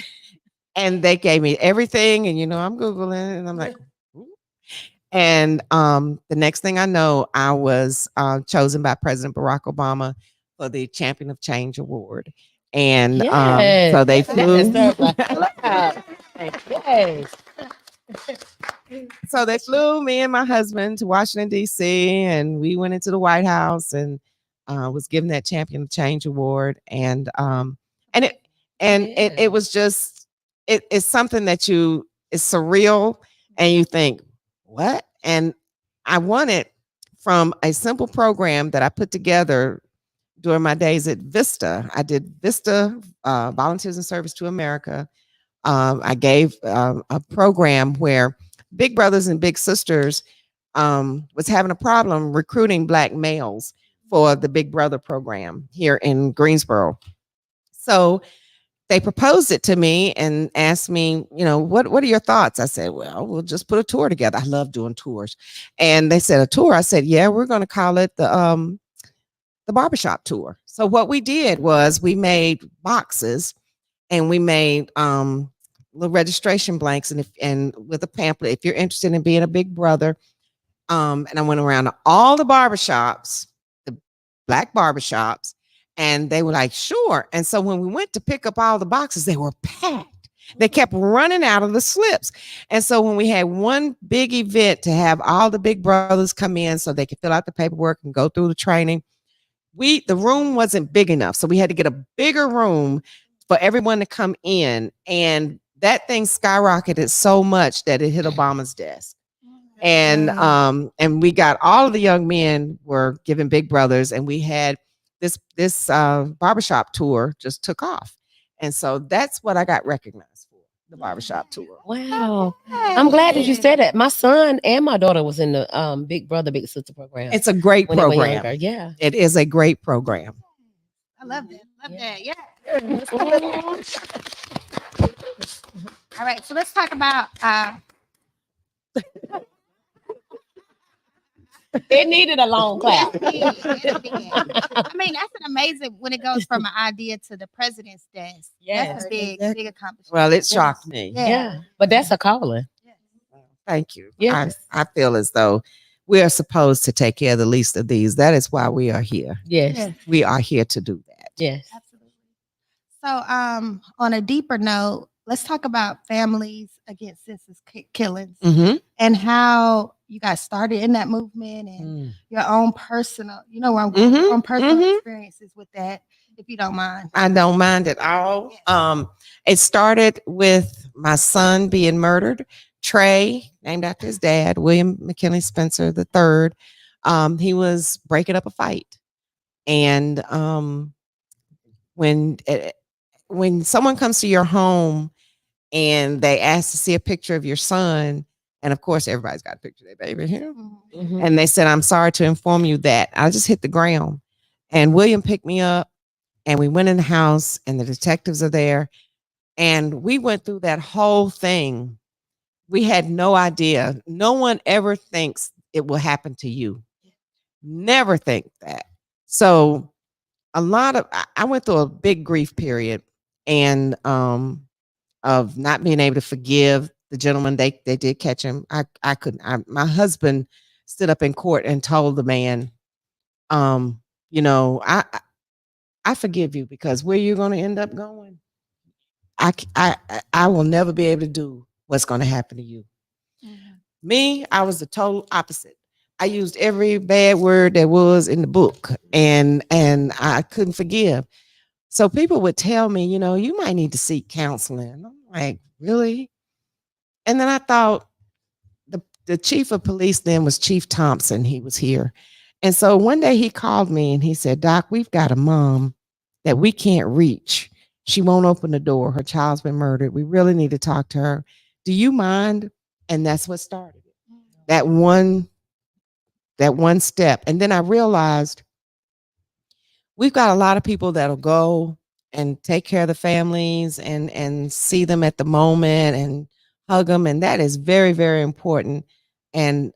And they gave me everything. And, I'm Googling, and I'm like, ooh. And the next thing I know, I was chosen by President Barack Obama for the Champion of Change Award. And Yes. so they flew. Yes. So they flew me and my husband to Washington, D.C., and we went into the White House and was given that Champion of Change Award. And it was just, it's something that it's surreal, and you think, what? And I won it from a simple program that I put together during my days at Vista. I did Vista, Volunteers in Service to America. I gave a program where Big Brothers and Big Sisters was having a problem recruiting Black males for the Big Brother program here in Greensboro. So they proposed it to me and asked me, what are your thoughts? I said, well, we'll just put a tour together. I love doing tours. And they said, a tour? I said, yeah, we're going to call it the barbershop tour. So what we did was we made boxes, and we made little registration blanks, and with a pamphlet, if you're interested in being a big brother. And I went around to all the barbershops, the Black barbershops, and they were like, sure. And so when we went to pick up all the boxes, they were packed. They kept running out of the slips. And so when we had one big event to have all the big brothers come in so they could fill out the paperwork and go through the training, the room wasn't big enough. So we had to get a bigger room for everyone to come in. And that thing skyrocketed so much that it hit Obama's desk. And we got all of the young men were given big brothers, and we had this barbershop tour just took off. And so that's what I got recognized for, the barbershop tour. Wow. I'm glad that you said that. My son and my daughter was in the Big Brother, Big Sister program. It's a great when they were program. younger. Yeah. It is a great program. I love that. Love that. Yeah. All right. So let's talk about It needed a long clap. it did. I mean, that's an amazing when it goes from an idea to the president's desk. Yes. That's a big, Exactly. big accomplishment. Well, it shocked me. Yeah. Yeah. But that's a calling. Thank you. Yes. I feel as though we are supposed to take care of the least of these. That is why we are here. Yes. Yeah. We are here to do that. Yes. Absolutely. So, on a deeper note, let's talk about families against senseless killings Mm-hmm. and how you got started in that movement and your own personal, you know, where I'm going, your own personal experiences with that, if you don't mind. I don't mind at all. Yes. It started with my son being murdered. Trey, named after his dad, William McKinley Spencer III. He was breaking up a fight, and when when someone comes to your home and they ask to see a picture of your son, and of course everybody's got a picture of their baby here, Mhm. and they said, "I'm sorry to inform you that I just hit the ground." And William picked me up, and we went in the house, and the detectives are there, and we went through that whole thing. We had no idea. No one ever thinks it will happen to you. Never think that. So a lot of I went through a big grief period, and of not being able to forgive the gentleman. They did catch him. I couldn't. My husband stood up in court and told the man, um, you know, I forgive you, because where you're going to end up going, I will never be able to do what's going to happen to you. Me, I was the total opposite. I used every bad word that was in the book, and I couldn't forgive. So people would tell me, you know, you might need to seek counseling. I'm like, really? And then I thought, the chief of police then was Chief Thompson. He was here. And so one day he called me and he said, "Doc, we've got a mom that we can't reach. She won't open the door. Her child's been murdered. We really need to talk to her. Do you mind?" And that's what started it. That one step. And then I realized we've got a lot of people that'll go and take care of the families and see them at the moment and hug them, and that is very, very important. And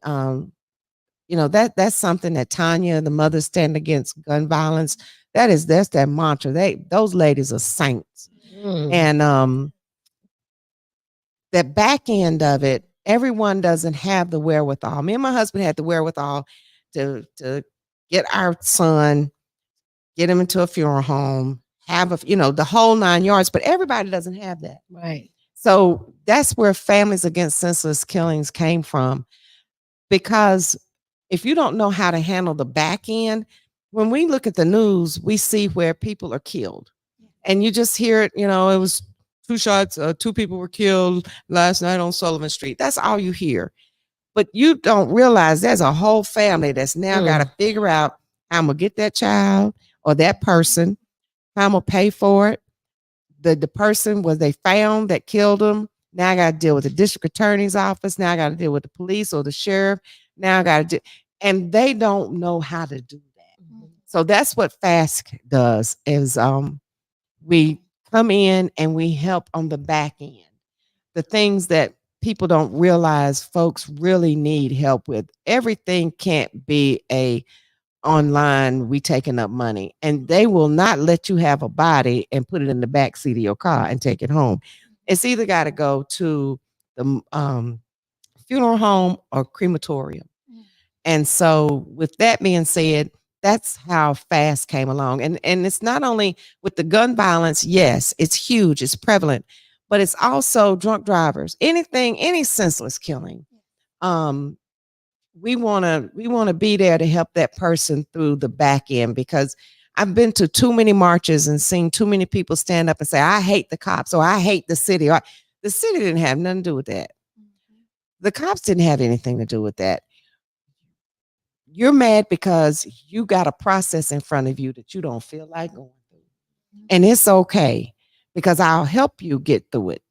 you know, that's something that Tanya, the Mother Stand Against Gun Violence, that's that mantra. Those ladies are saints. Mm. And that back end of it, everyone doesn't have the wherewithal. Me and my husband had the wherewithal to get our son, get him into a funeral home, have the whole 9 yards, but everybody doesn't have that. Right. So that's where Families Against Senseless Killings came from. Because if you don't know how to handle the back end, when we look at the news, we see where people are killed. And you just hear it, it was two shots, two people were killed last night on Sullivan Street. That's all you hear. But you don't realize there's a whole family that's now got to figure out how I'm going to get that child or that person, how I'm going to pay for it. The person was they found that killed them. Now I got to deal with the district attorney's office. Now I got to deal with the police or the sheriff. Now I got to do, and they don't know how to do that. So that's what FASC does is we come in and we help on the back end. The things that people don't realize folks really need help with. Everything can't be a online, we taking up money, and they will not let you have a body and put it in the back seat of your car and take it home. It's either got to go to the funeral home or crematorium. And so with that being said, that's how FAST came along. And it's not only with the gun violence, yes, it's huge, it's prevalent, but it's also drunk drivers, any senseless killing. We want to be there to help that person through the back end, because I've been to too many marches and seen too many people stand up and say, I hate the cops, or I hate the city, or the city didn't have nothing to do with that. The cops didn't have anything to do with that. You're mad because you got a process in front of you that you don't feel like going through. And it's okay, because I'll help you get through it.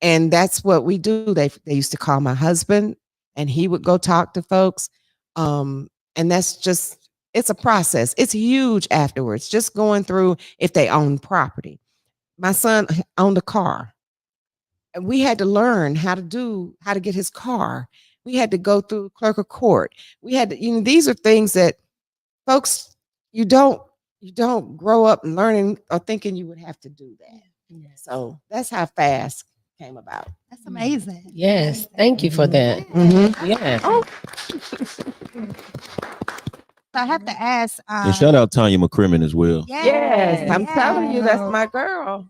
And that's what we do. They used to call my husband and he would go talk to folks. And that's just it's a process. It's huge afterwards. Just going through if they own property. My son owned a car. And we had to learn how to get his car. We had to go through clerk of court. We had to, these are things that folks, you don't grow up learning or thinking you would have to do that. So that's how fast came about. That's amazing. Yes, thank you for that. Mm-hmm. Yeah. Oh, So I have to ask. And shout out Tanya McCrimmon as well. yes, I'm yes. telling you, that's my girl.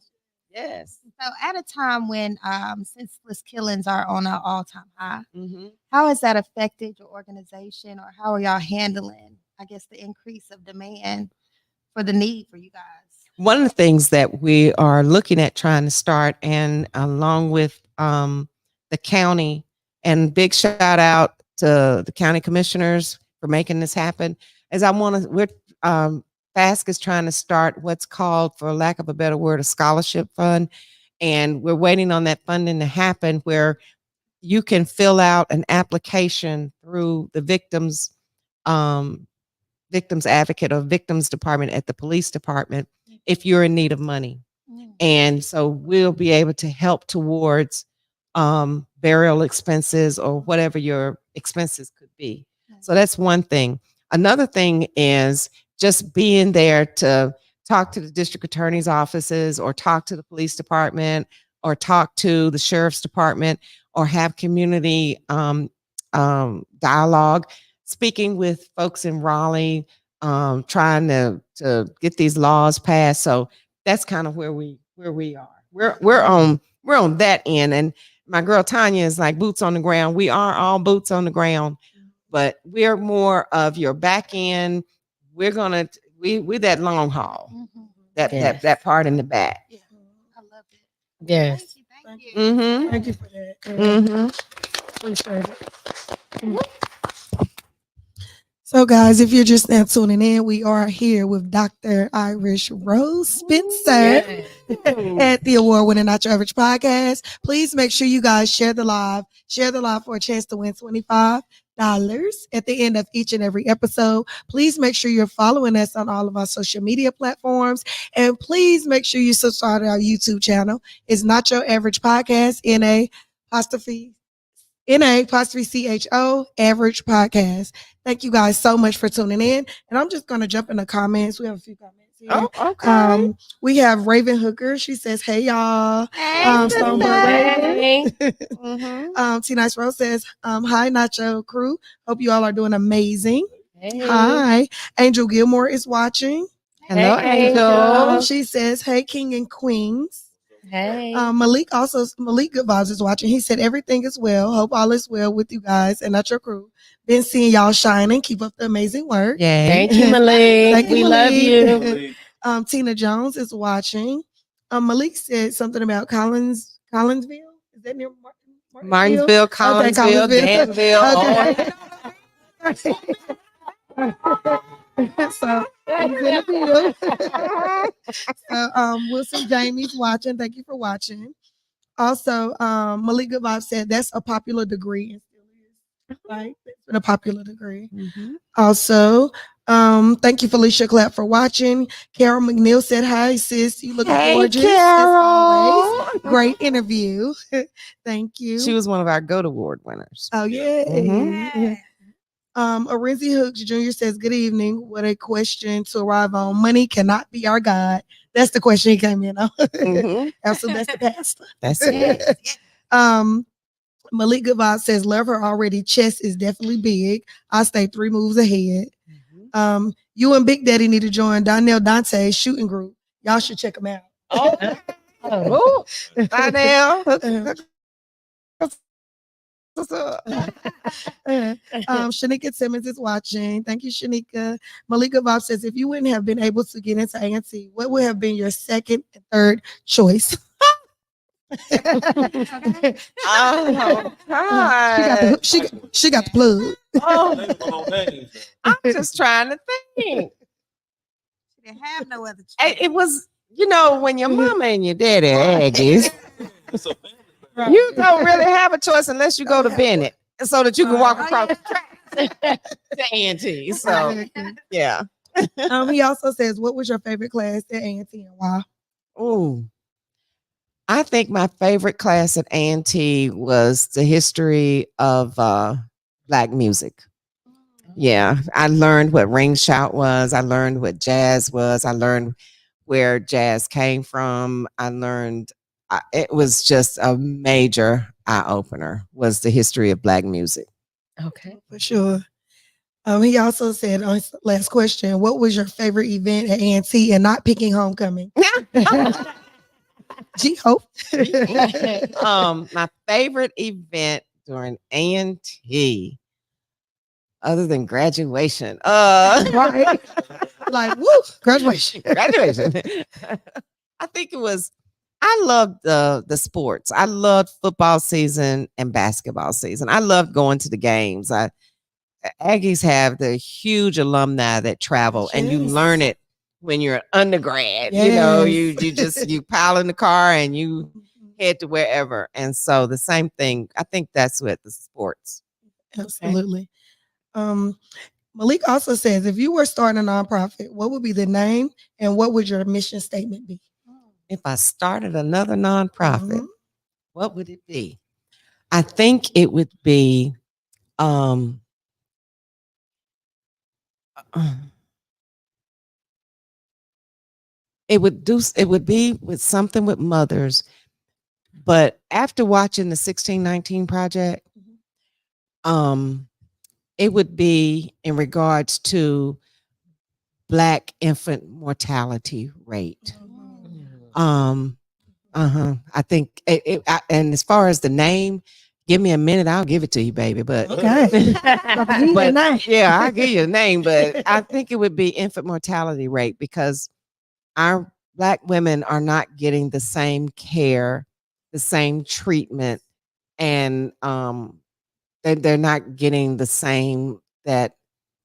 Yes. So at a time when senseless killings are on an all-time high, Mm-hmm. how has that affected your organization, or how are y'all handling, I guess, the increase of demand for the need for you guys? One of the things that we are looking at trying to start, and along with the county, and big shout out to the county commissioners for making this happen, is FASC is trying to start what's called, for lack of a better word, a scholarship fund. And we're waiting on that funding to happen, where you can fill out an application through the victims advocate or victims department at the police department if you're in need of money. And so we'll be able to help towards burial expenses or whatever your expenses could be. So that's one thing. Another thing is just being there to talk to the district attorney's offices, or talk to the police department, or talk to the sheriff's department, or have community dialogue, speaking with folks in Raleigh, trying to get these laws passed. So that's kind of where we are. We're on that end. And my girl Tanya is like boots on the ground. We are all boots on the ground, but we're more of your back end. We're that long haul, that part in the back. Yeah. I love it. Yes. Thank you. Mm-hmm. Thank you for that. Mm-hmm. Appreciate it. So, guys, if you're just now tuning in, we are here with Dr. Irish Rose Spencer at the award-winning Not Your Average Podcast. Please make sure you guys share the live for a chance to win $25 at the end of each and every episode. Please make sure you're following us on all of our social media platforms, and please make sure you subscribe to our YouTube channel. It's Not Your Average Podcast, NA_CHO Average Podcast. Thank you guys so much for tuning in. And I'm just going to jump in the comments. We have a few comments here. Oh, okay. We have Raven Hooker. She says, hey, y'all. Hey, sister. T Nice Rose says, hi, Nacho crew. Hope you all are doing amazing. Hey. Hi. Angel Gilmore is watching. Hello, Hey, Angel. She says, hey, King and Queens. Hey. Malik Good Vibes is watching. He said everything is well. Hope all is well with you guys and not your crew. Been seeing y'all shining. Keep up the amazing work. Yay. Thank you, Malik. Thank you, We Malik. love you. Tina Jones is watching. Malik said something about Collinsville. Is that near Martinsville, Collinsville, Danville. Okay. So he's in the field. So Wilson Jamie's watching. Thank you for watching. Also, Malik Good Vibe said that's a popular degree and still is. Right? It's been a popular degree. Mm-hmm. Also, thank you, Felicia Clapp, for watching. Carol McNeil said, hi, sis. You look gorgeous. Carol. As always. Great interview. Thank you. She was one of our GOAT Award winners. Oh, yeah. Mhm. Arinzi Hooks Jr. says, good evening. What a question to arrive on. Money cannot be our God. That's the question he came in on. Mhm. Absolutely, that's the pastor. That's it. Malik Good Vibe says, love her already. Chess is definitely big. I stay 3 moves ahead. You and Big Daddy need to join Donnell Dante's shooting group. Y'all should check them out. Oh, Donnell. Shanika Simmons is watching. Thank you, Shanika. Malika Bob says, if you wouldn't have been able to get into A&T, what would have been your second and third choice? Oh, God. She got the plug. Oh, I'm just trying to think. She didn't have no other choice. It was, when your mama and your daddy are Aggies, you don't really have a choice unless you go to Bennett so that you can walk across the track. to A&T. So yeah. He also says, what was your favorite class at A&T and why? Ooh. I think my favorite class at A&T was the history of Black music. Yeah, I learned what ring shout was. I learned what jazz was. I learned where jazz came from. I learned it was just a major eye opener. Was the history of Black music. Okay. For sure. He also said on his last question, what was your favorite event at A&T and not picking homecoming? G Hope. My favorite event during A&T, other than graduation, Right. Like, woo, graduation. graduation. I think it was. I loved the sports. I loved football season and basketball season. I loved going to the games. Aggies have the huge alumni that travel, and you Yes. learn it when you're an undergrad. You know, you just you pile in the car and you head to wherever. And so the same thing. I think that's what the sports. Absolutely. Malik also says, if you were starting a nonprofit, what would be the name and what would your mission statement be? If I started another nonprofit, Mhm. what would it be? I think it would be it would be with something with mothers. But after watching the 1619 project, it would be in regards to Black infant mortality rate. I think and as far as the name, give me a minute, I'll give it to you, baby. But Okay. but yeah, I'll give you a name. But I think it would be infant mortality rate because our Black women are not getting the same care, the same treatment, and they're not getting the same that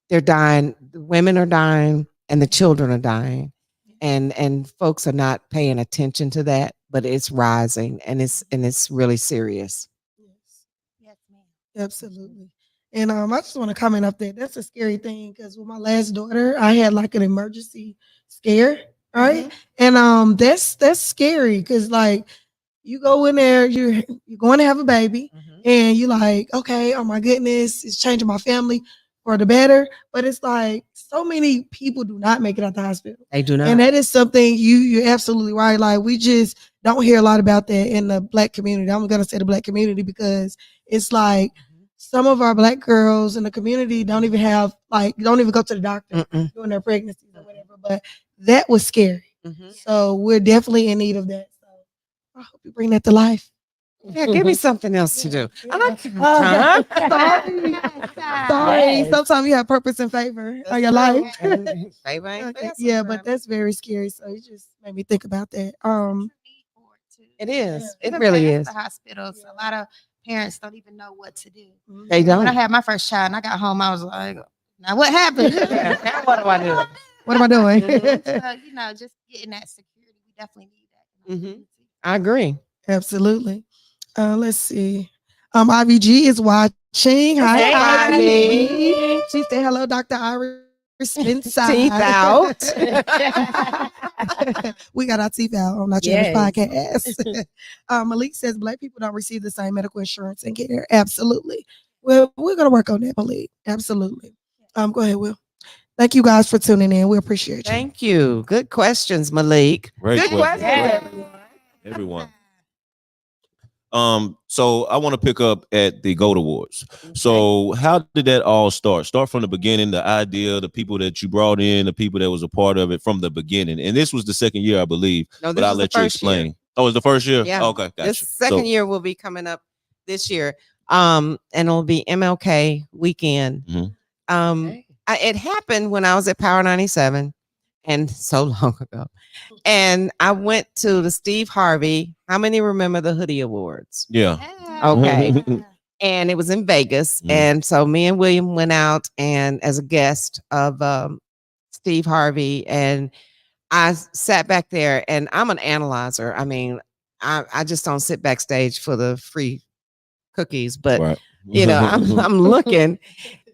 they're dying. The women are dying and the children are dying. And folks are not paying attention to that, but it's rising and it's really serious. Yes, ma'am. Absolutely. And I just want to comment up there. That's a scary thing because with my last daughter, I had like an emergency scare, right? And that's scary because like you go in there, you're going to have a baby, and you're like, okay, oh my goodness, it's changing my family for the better. But it's like so many people do not make it out the hospital. They do not. And that is something you're absolutely right. Like we just don't hear a lot about that in the Black community. I'm gonna say the Black community because it's like some of our Black girls in the community don't even go to the doctor during their pregnancies or whatever. But that was scary. So we're definitely in need of that. So I hope you bring that to life. Yeah, give me something else to do. Sorry. Sometimes you have purpose and favor on your life. Favor ain't fair Yeah, but sometimes. that's very scary. So it just made me think about that. It is. It Even really past is. the hospitals. A lot of parents don't even know what to do. They When I don't. had my first child and I got home, I was like, now what happened? Now what do I do? What am I doing? So, just getting that security, we definitely need that. in our community. I agree. Absolutely. Let's see. IVG is watching. Hi, Hey, Ivy. She said, hello, Dr. Iris Spencer. Teeth out. We got our teeth out on Not Your Average Yes. Podcast. Malik says Black people don't receive the same medical insurance and care. Absolutely. Well, we're going to work on that, Malik. Absolutely. Go ahead, Will. Thank you guys for tuning in. We appreciate you. Thank you. Good questions, Malik. Great Good question. questions. Everyone. So I want to pick up at the GOAT Awards. So how did that all start? Start from the beginning, the idea, the people that you brought in, the people that was a part of it from the beginning. And this was the second year, I believe. No, But I'll let you explain. Oh, it's the first year? Yeah. Okay, gotcha. This second year will be coming up this year. And it'll be MLK weekend. It happened when I was at Power 97 and so long ago. And I went to the Steve Harvey. How many remember the Hoodie Awards? Yeah. Okay. And it was in Vegas. Mhm. And so me and William went out and as a guest of Steve Harvey. And I sat back there and I'm an analyzer. I mean, I just don't sit backstage for the free cookies, but Right. I'm looking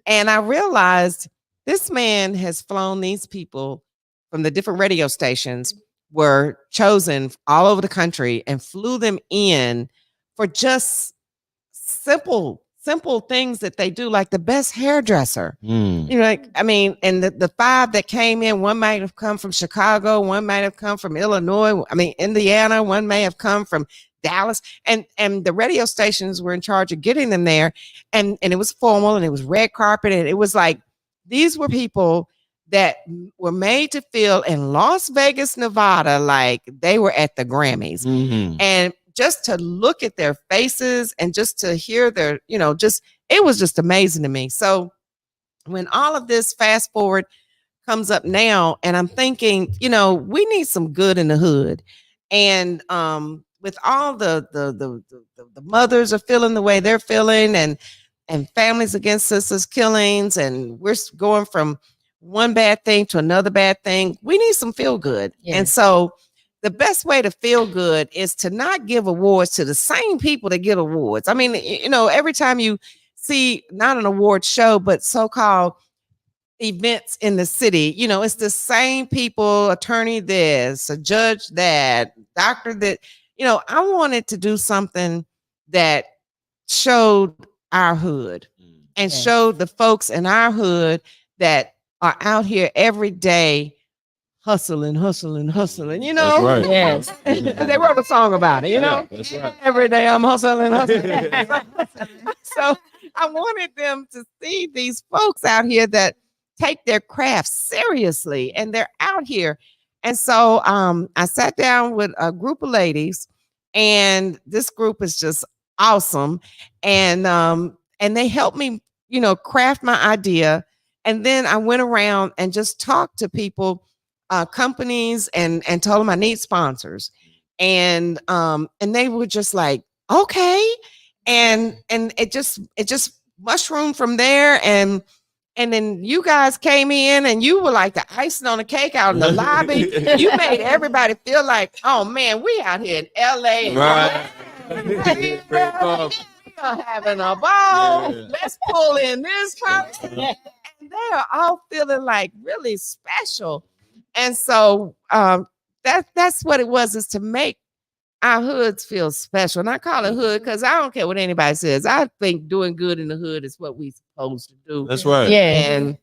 And I realized this man has flown these people from the different radio stations, were chosen all over the country, and flew them in for just simple things that they do, like the best hairdresser. You know, like, I mean, and the 5 that came in, one might have come from Chicago, one might have come from Illinois, Indiana, one may have come from Dallas, and the radio stations were in charge of getting them there, and it was formal, and it was red carpet, and it was like these were people that were made to feel in Las Vegas, Nevada, like they were at the Grammys. And just to look at their faces and just to hear their, it was just amazing to me. So when all of this fast forward comes up now, and I'm thinking, we need some good in the hood. And with all the mothers are feeling the way they're feeling, and families against sisters killings, and we're going from one bad thing to another bad thing, we need some feel good. Yes. And so the best way to feel good is to not give awards to the same people that get awards. I mean, every time you see not an award show, but so-called events in the city, it's the same people, attorney this, a judge that, doctor that, I wanted to do something that showed our hood and showed the folks in our hood that are out here every day hustling. That's right. Yes. They wrote a song about it, That's right. Every day I'm hustling. So I wanted them to see these folks out here that take their craft seriously, and they're out here. And so I sat down with a group of ladies, and this group is just awesome. And they helped me, craft my idea. And then I went around and just talked to people, companies, and told them I need sponsors. And they were just like, okay. And it just mushroomed from there. And then you guys came in, and you were like the icing on the cake out in the lobby. You made everybody feel like, oh man, we out here in LA. Right. We are having a ball. Yeah. Let's pull in this person. And they are all feeling like really special. And so that's what it was, is to make our hoods feel special. And I call it hood because I don't care what anybody says. I think doing good in the hood is what we're supposed to do. That's right. Yeah. And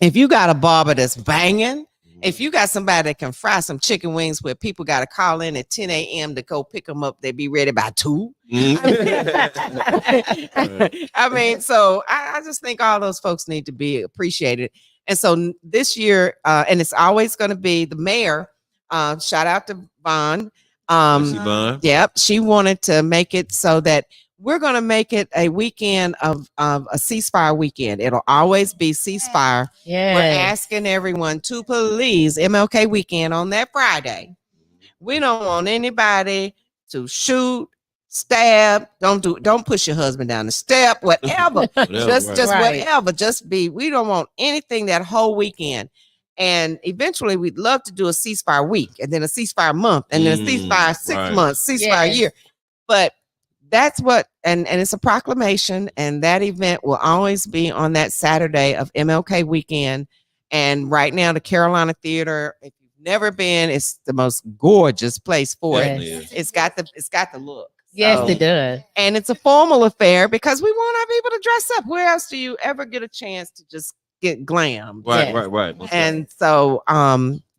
if you got a barber that's banging, if you got somebody that can fry some chicken wings where people got to call in at 10 a.m. to go pick them up, they be ready by 2. I mean, so I just think all those folks need to be appreciated. And so this year, and it's always going to be the mayor, shout out to Vaughn. Yep, she wanted to make it so that we're going to make it a weekend of a ceasefire weekend. It'll always be ceasefire. Yes. We're asking everyone to please MLK weekend on that Friday. We don't want anybody to shoot, stab. Don't push your husband down the step. Whatever. just right. Whatever. Just be. We don't want anything that whole weekend. And eventually, we'd love to do a ceasefire week, and then a ceasefire month, and then a ceasefire 6 months, ceasefire year. But that's what, and it's a proclamation, and that event will always be on that Saturday of MLK weekend. And right now, the Carolina Theater, if you've never been, it's the most gorgeous place for it. It's got the look. Yes, it does. And it's a formal affair because we want our people to dress up. Where else do you ever get a chance to just get glammed? Right. And so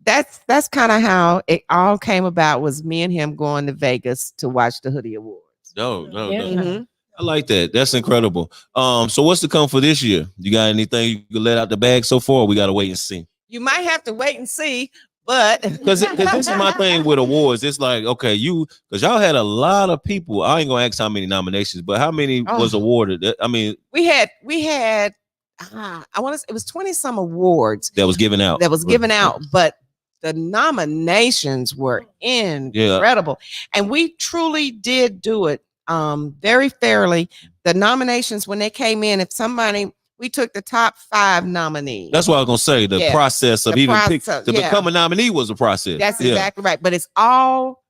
that's kind of how it all came about, was me and him going to Vegas to watch the Hoodie Awards. No. Mm-hmm. I like that. That's incredible. So what's to come for this year? You got anything you can let out the bag so far? Or we got to wait and see. You might have to wait and see, but because this is my thing with awards. It's like, okay, because y'all had a lot of people. I ain't gonna ask how many nominations, but how many was awarded? I mean, we had I want to say it was 20 some awards that was given out. But the nominations were incredible. And we truly did do it very fairly. The nominations, when they came in, we took the top 5 nominees. That's what I was gonna say. The process of become a nominee was a process. That's exactly right. But it's all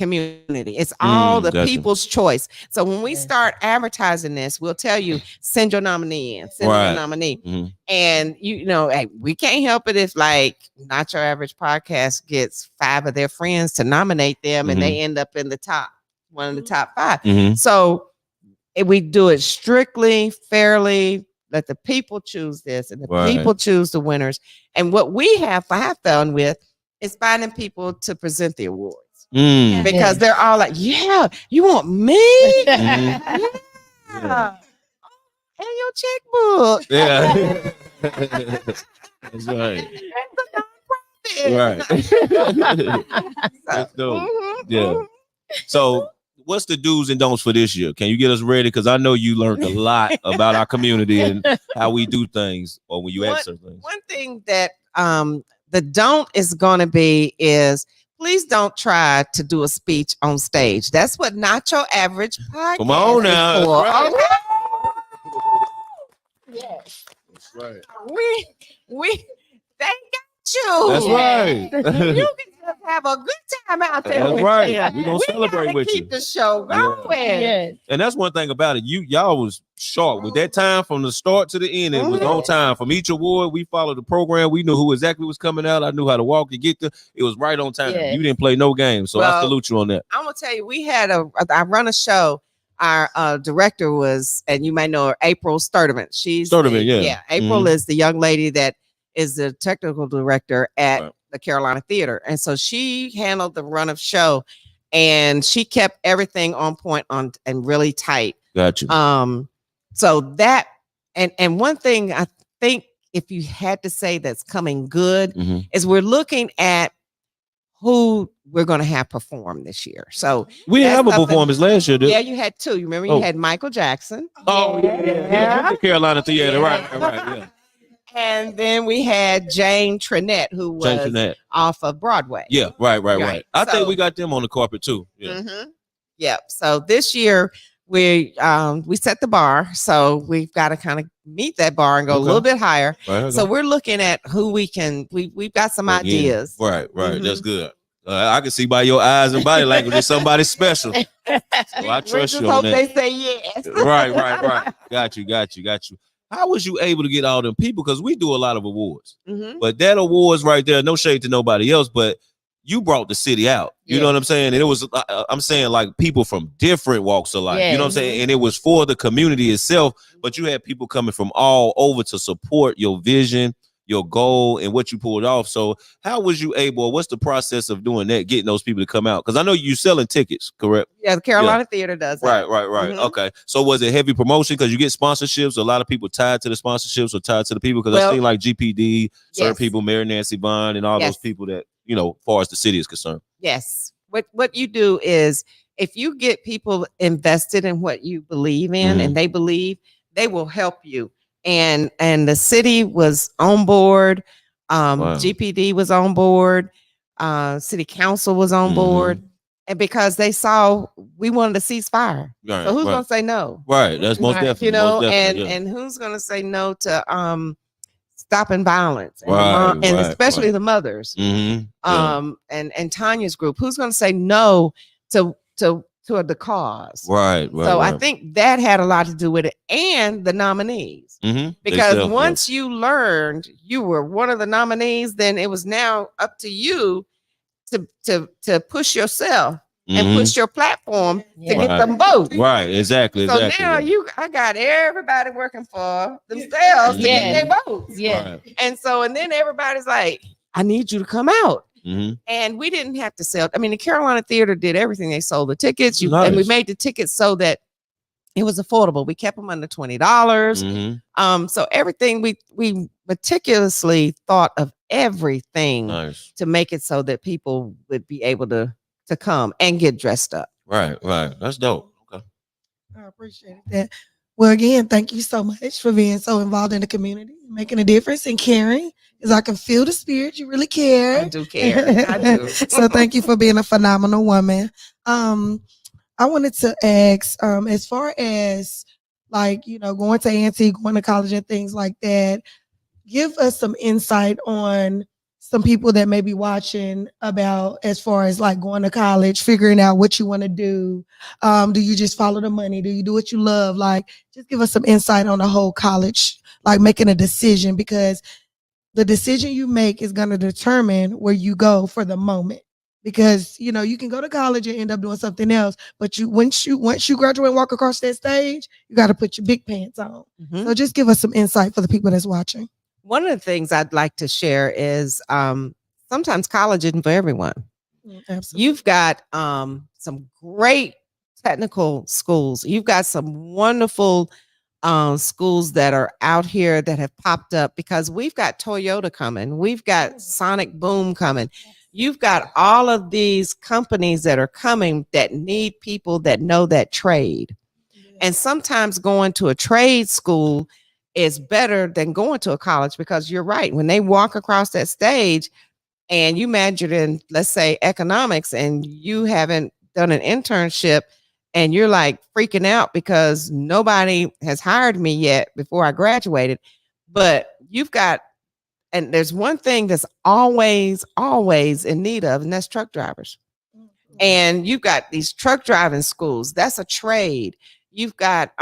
community. It's all the gotcha. people's choice. So when we Yes. start advertising this, we'll tell you, send your nominee in, send Right. your nominee. Mhm. And you know, hey, we can't help it if like Not Your Average Podcast gets 5 of their friends to nominate them and they end up in the top, one of the top 5. Mhm. So we do it strictly, fairly, let the people choose this and the Right. people choose the winners. And what we have fun with is finding people to present the awards. Mm. Because Yes. they're all like, yeah, you want me? Mhm. Yeah. And your checkbook. Yeah. That's right. Right. That's dope. Yeah. So, what's the do's and don'ts for this year? Can you get us ready? Because I know you learned a lot about our community and how we do things, or when you ask certain things. One thing that the don't is going to be is please don't try to do a speech on stage. That's what Not Your Average Podcast Come on is now. for. That's right. Yes. That's right. We they got you. That's right. You can just have a good time out there. That's with right. them. We're gonna celebrate gotta with you. keep the show Yeah. going. Yes. And that's one thing about it. Y'all was sharp with that time from the start to the end. It was on time. From each award, we followed the program. We knew who exactly was coming out. I knew how to walk and get there. It was right on time. Yes. You didn't play no games, so I Well, salute you on that. I'm gonna tell you, we had I run a show. Our director was, and you might know her, April Sturdivant. Sturdivant, yeah. April Mhm. is the young lady that is the technical director at Right. the Carolina Theater, and so she handled the run of show, and she kept everything on point and really tight. Got you. So that and one thing I think if you had to say that's coming good Mhm. is we're looking at who we're going to have perform this year. So We didn't that's have a something- performance last year, did yeah, you had 2. You remember you Oh. had Michael Jackson. Oh, yeah. The Carolina Theater, right, yeah. And then we had Jane Trinette, who was Change that. off of Broadway. Yeah, right. Right. I So- think we got them on the carpet too. Yeah. Mm-hmm. Yep. So this year we set the bar. So we've got to kind of meet that bar and go a Okay. little bit higher. Right. So we're looking at who we can. We've got some ideas. Right. Mhm. That's good. I can see by your eyes and body language you're somebody special. So I We trust just you on hope that. they say yes. Right. Got you. How was you able to get all them people? Because we do a lot of awards, Mhm. but that awards right there, no shade to nobody else, but you brought the city out. You know what I'm saying? And it was, I'm saying like people from different walks of life. You know what I'm saying? And it was for the community itself, but you had people coming from all over to support your vision, your goal, and what you pulled off. So how was you able, what's the process of doing that, getting those people to come out? Because I know you selling tickets, correct? Yeah, the Carolina Theater does that. Right. Mhm. Okay. So was it heavy promotion? Because you get sponsorships. A lot of people tied to the sponsorships or tied to the people. Because I seen like GPD, certain Yes. people, Mary Nancy Vaughn, and all those Yes. people that, you know, as far as the city is concerned. Yes. What you do is if you get people invested in what you believe in Mhm. and they believe, they will help you. And the city was on board. Wow. GPD was on board. City council was on Mhm. board. And because they saw we wanted to cease fire. Right. So who's right. gonna say no? Right. That's most Right. definitely. You know, most definitely, and who's gonna say no to stopping violence and, Right, and right, especially right. the mothers. Mhm. And Tanya's group, who's going to say no to the cause? Right. So I think that had a lot to do with it, and the nominees. Mhm. Because Theyself, once you learned you were one of the nominees, then it was now up to you to push yourself and Mhm. push your platform to get Right. them votes. Right. Exactly. So now I got everybody working for themselves to get their votes. Yeah. Right. And then everybody's like, I need you to come out. Mhm. And we didn't have to sell. I mean, the Carolina Theater did everything. They sold the tickets. And we Nice. made the tickets so that it was affordable. We kept them under $20. Mhm. So everything we meticulously thought of everything Nice. to make it so that people would be able to come and get dressed up. Right. That's dope. Okay. I appreciate that. Well, again, thank you so much for being so involved in the community, making a difference and caring. Because I can feel the spirit. You really care. I do care. I do. So thank you for being a phenomenal woman. I wanted to ask, as far as like, going to A&T, going to college and things like that, give us some insight on some people that may be watching about as far as like going to college, figuring out what you want to do? Do you just follow the money? Do you do what you love? Like, just give us some insight on the whole college, like making a decision, because the decision you make is going to determine where you go for the moment. Because you can go to college and end up doing something else, but once you graduate and walk across that stage, you got to put your big pants on. Mhm. So just give us some insight for the people that's watching. One of the things I'd like to share is sometimes college isn't for everyone. Absolutely. You've got some great technical schools. You've got some wonderful schools that are out here that have popped up because we've got Toyota coming. We've got Sonic Boom coming. You've got all of these companies that are coming that need people that know that trade. And sometimes going to a trade school is better than going to a college, because you're right. When they walk across that stage and you majored in, let's say, economics, and you haven't done an internship, and you're like freaking out because nobody has hired me yet before I graduated. But you've got, and there's one thing that's always, always in need of, and that's truck drivers. And you've got these truck driving schools. That's a trade. You've got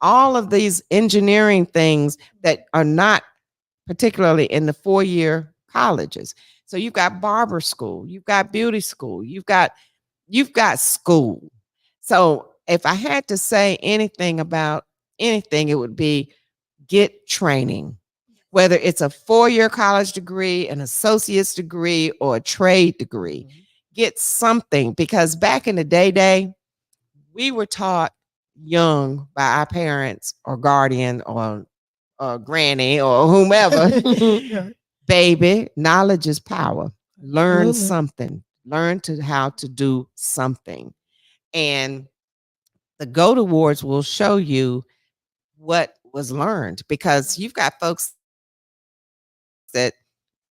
all of these engineering things that are not particularly in the 4-year colleges. So you've got barber school, you've got beauty school, you've got school. So if I had to say anything about anything, it would be get training. Whether it's a 4-year college degree, an associate's degree, or a trade degree, get something. Because back in the day, we were taught young by our parents or guardian or granny or whomever, baby, knowledge is power. Learn Absolutely. something. Learn how to do something. And the GOAT Awards will show you what was learned, because you've got folks that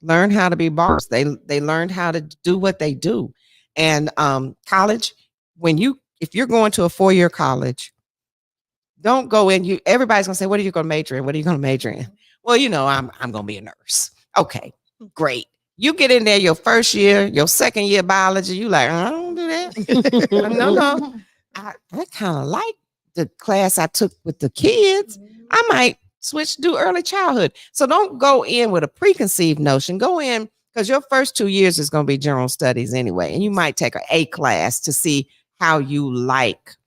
learn how to be barbers. They learned how to do what they do. And college, if you're going to a 4-year college, don't go in. Everybody's gonna say, "What are you gonna major in? What are you gonna major in?" Well, I'm gonna be a nurse. Okay, great. You get in there your first year, your second year biology. You like, I don't do that. No. I kind of like the class I took with the kids. I might switch to do early childhood. So don't go in with a preconceived notion. Go in, because your first 2 years is going to be general studies anyway. And you might take an A class to see how you like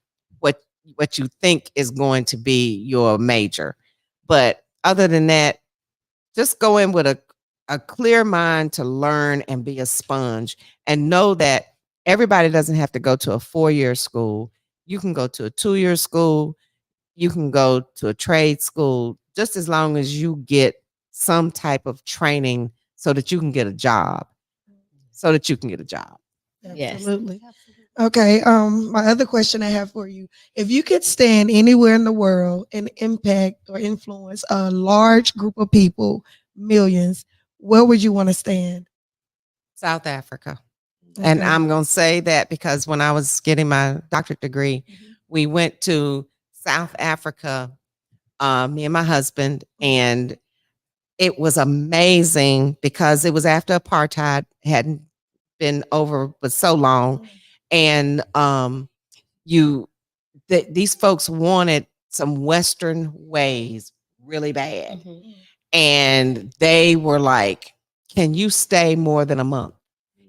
what you think is going to be your major. But other than that, just go in with a clear mind to learn and be a sponge, and know that everybody doesn't have to go to a 4-year school. You can go to a 2-year school. You can go to a trade school, just as long as you get some type of training so that you can get a job. Yes. Absolutely. Okay. My other question I have for you: if you could stand anywhere in the world and impact or influence a large group of people, millions, where would you want to stand? South Africa. And Okay. I'm going to say that because when I was getting my doctorate degree, we went to South Africa, me and my husband, and it was amazing because it was after apartheid hadn't been over but so long. And these folks wanted some Western ways really bad. And they were like, can you stay more than a month?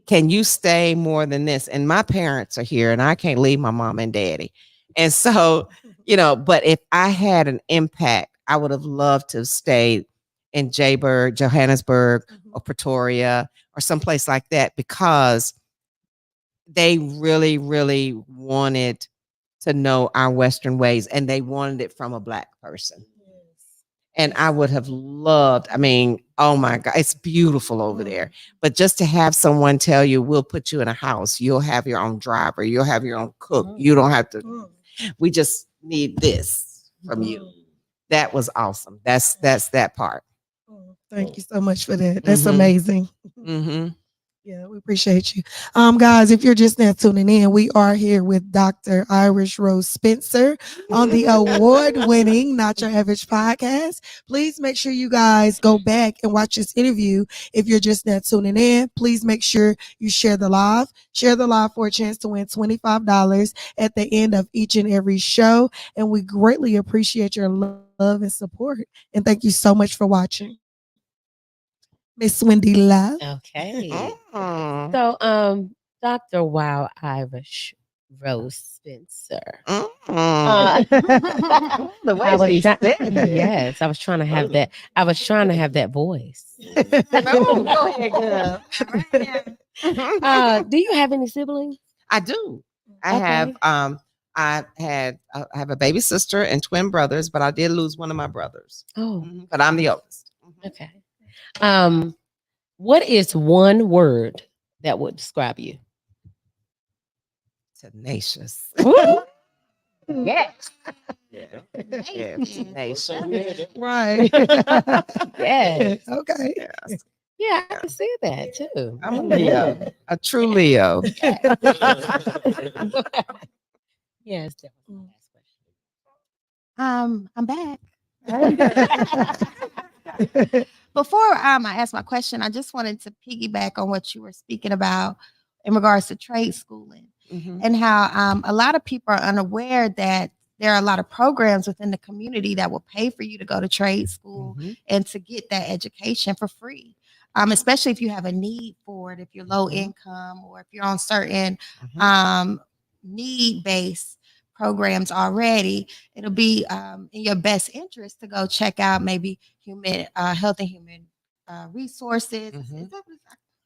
Can you stay more than this? And my parents are here and I can't leave my mom and daddy. And so, but if I had an impact, I would have loved to have stayed in Johannesburg, or Pretoria, or someplace like that, because they really, really wanted to know our Western ways, and they wanted it from a Black person. And I would have loved, oh my God, it's beautiful over there. But just to have someone tell you, we'll put you in a house, you'll have your own driver, you'll have your own cook, you don't have to, we just need this from you. That was awesome. That's that part. Thank you so much for that. That's amazing. Yeah, we appreciate you. Guys, if you're just now tuning in, we are here with Dr. Irish Rose Spencer on the award-winning Not Your Average podcast. Please make sure you guys go back and watch this interview. If you're just now tuning in, please make sure you share the live. Share the live for a chance to win $25 at the end of each and every show. And we greatly appreciate your love and support. And thank you so much for watching. Miss Wendy Love. Okay. Mm. So, Dr. Wow Irish Rose Spencer. The way I was she try- said it. yes, I was trying to have that. I was trying to have that voice. No, go ahead, girl. Do you have any siblings? I do. I Okay. have I have a baby sister and twin brothers, but I did lose one of my brothers. Oh, But I'm the oldest. okay. What is one word that would describe you? Tenacious. Yes. Yeah, tenacious. Right. Yes. Okay. Yes. Yeah, I can see that too. I'm a Leo, a true Leo. Yes, that was my last I'm back. Before I ask my question, I just wanted to piggyback on what you were speaking about in regards to trade schooling Mhm. and how a lot of people are unaware that there are a lot of programs within the community that will pay for you to go to trade school Mhm. and to get that education for free. Especially if you have a need for it, if you're low income or if you're on certain need-based programs already, it'll be in your best interest to go check out maybe human health and human resources. Mhm. Is that what it's-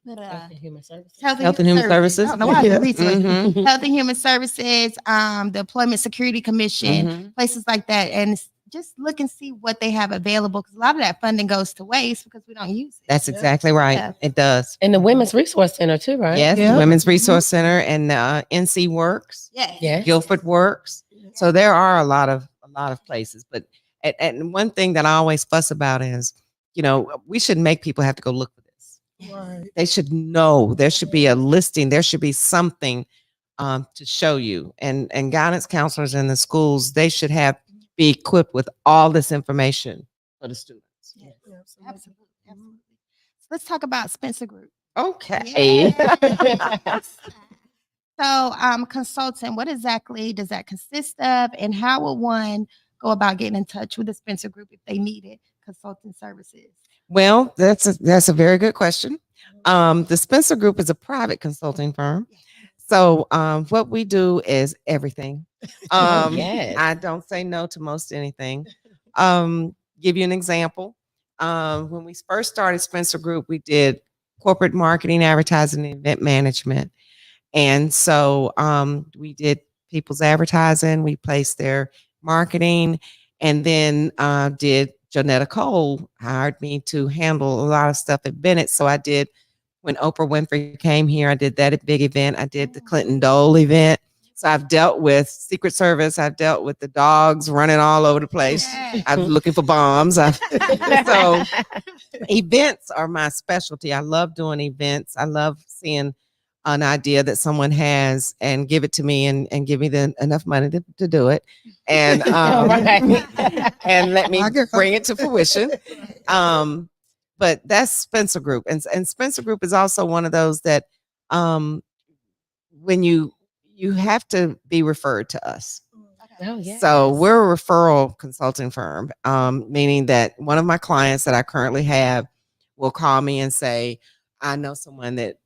Health and Human Services. Health and Human Services. I don't know why I said Yeah. resources. Mhm. Health and Human Services, the Employment Security Commission, Mhm. places like that, and just look and see what they have available because a lot of that funding goes to waste because we don't use it. That's exactly right. Yeah. It does. And the Women's Resource Center too, right? Yes, Yeah. Women's Resource Center and NC Works, Yeah. Yes. Guilford Works. So there are a lot of places. But and one thing that I always fuss about is, we shouldn't make people have to go look for this. Right. They should know. There should be a listing. There should be something to show you. And guidance counselors in the schools, they should be equipped with all this information for the students. Yes. Absolutely. Absolutely. So let's talk about Spencer Group. Okay. So, consultant, what exactly does that consist of, and how will one go about getting in touch with the Spencer Group if they needed consulting services? Well, that's a very good question. The Spencer Group is a private consulting firm. So what we do is everything. Yes. I don't say no to most anything. Give you an example. When we first started Spencer Group, we did corporate marketing, advertising, and event management. And so we did people's advertising, we placed their marketing, and then did Jonetta Cole hired me to handle a lot of stuff at Bennett. So I did when Oprah Winfrey came here, I did that big event. I did the Clinton Dole event. So I've dealt with Secret Service. I've dealt with the dogs running all over the place. Yes. I'm looking for bombs. So events are my specialty. I love doing events. I love seeing an idea that someone has and give it to me and give me enough money to do it. And Right. and let me My girl. bring it to fruition. But that's Spencer Group. And Spencer Group is also one of those that when you have to be referred to us. Oh, yes. So we're a referral consulting firm, meaning that one of my clients that I currently have will call me and say, I know someone that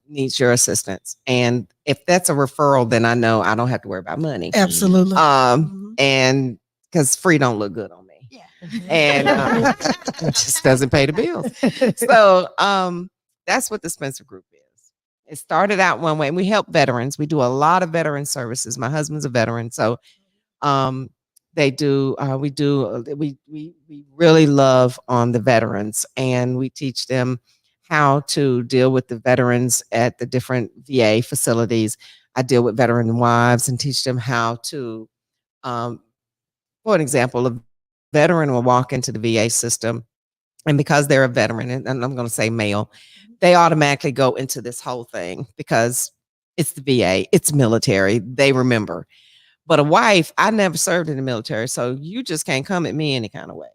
needs your assistance. And if that's a referral, then I know I don't have to worry about money. Absolutely. And because free don't look good on me. Yeah. And it just doesn't pay the bills. So that's what the Spencer Group is. It started out one way, and we help veterans. We do a lot of veteran services. My husband's a veteran, so we really love on the veterans, and we teach them how to deal with the veterans at the different VA facilities. I deal with veteran wives and teach them how to, for an example, a veteran will walk into the VA system And because they're a veteran, and I'm going to say male, they automatically go into this whole thing because it's the VA, it's military, they remember. But a wife, I never served in the military, so you just can't come at me any kind of way.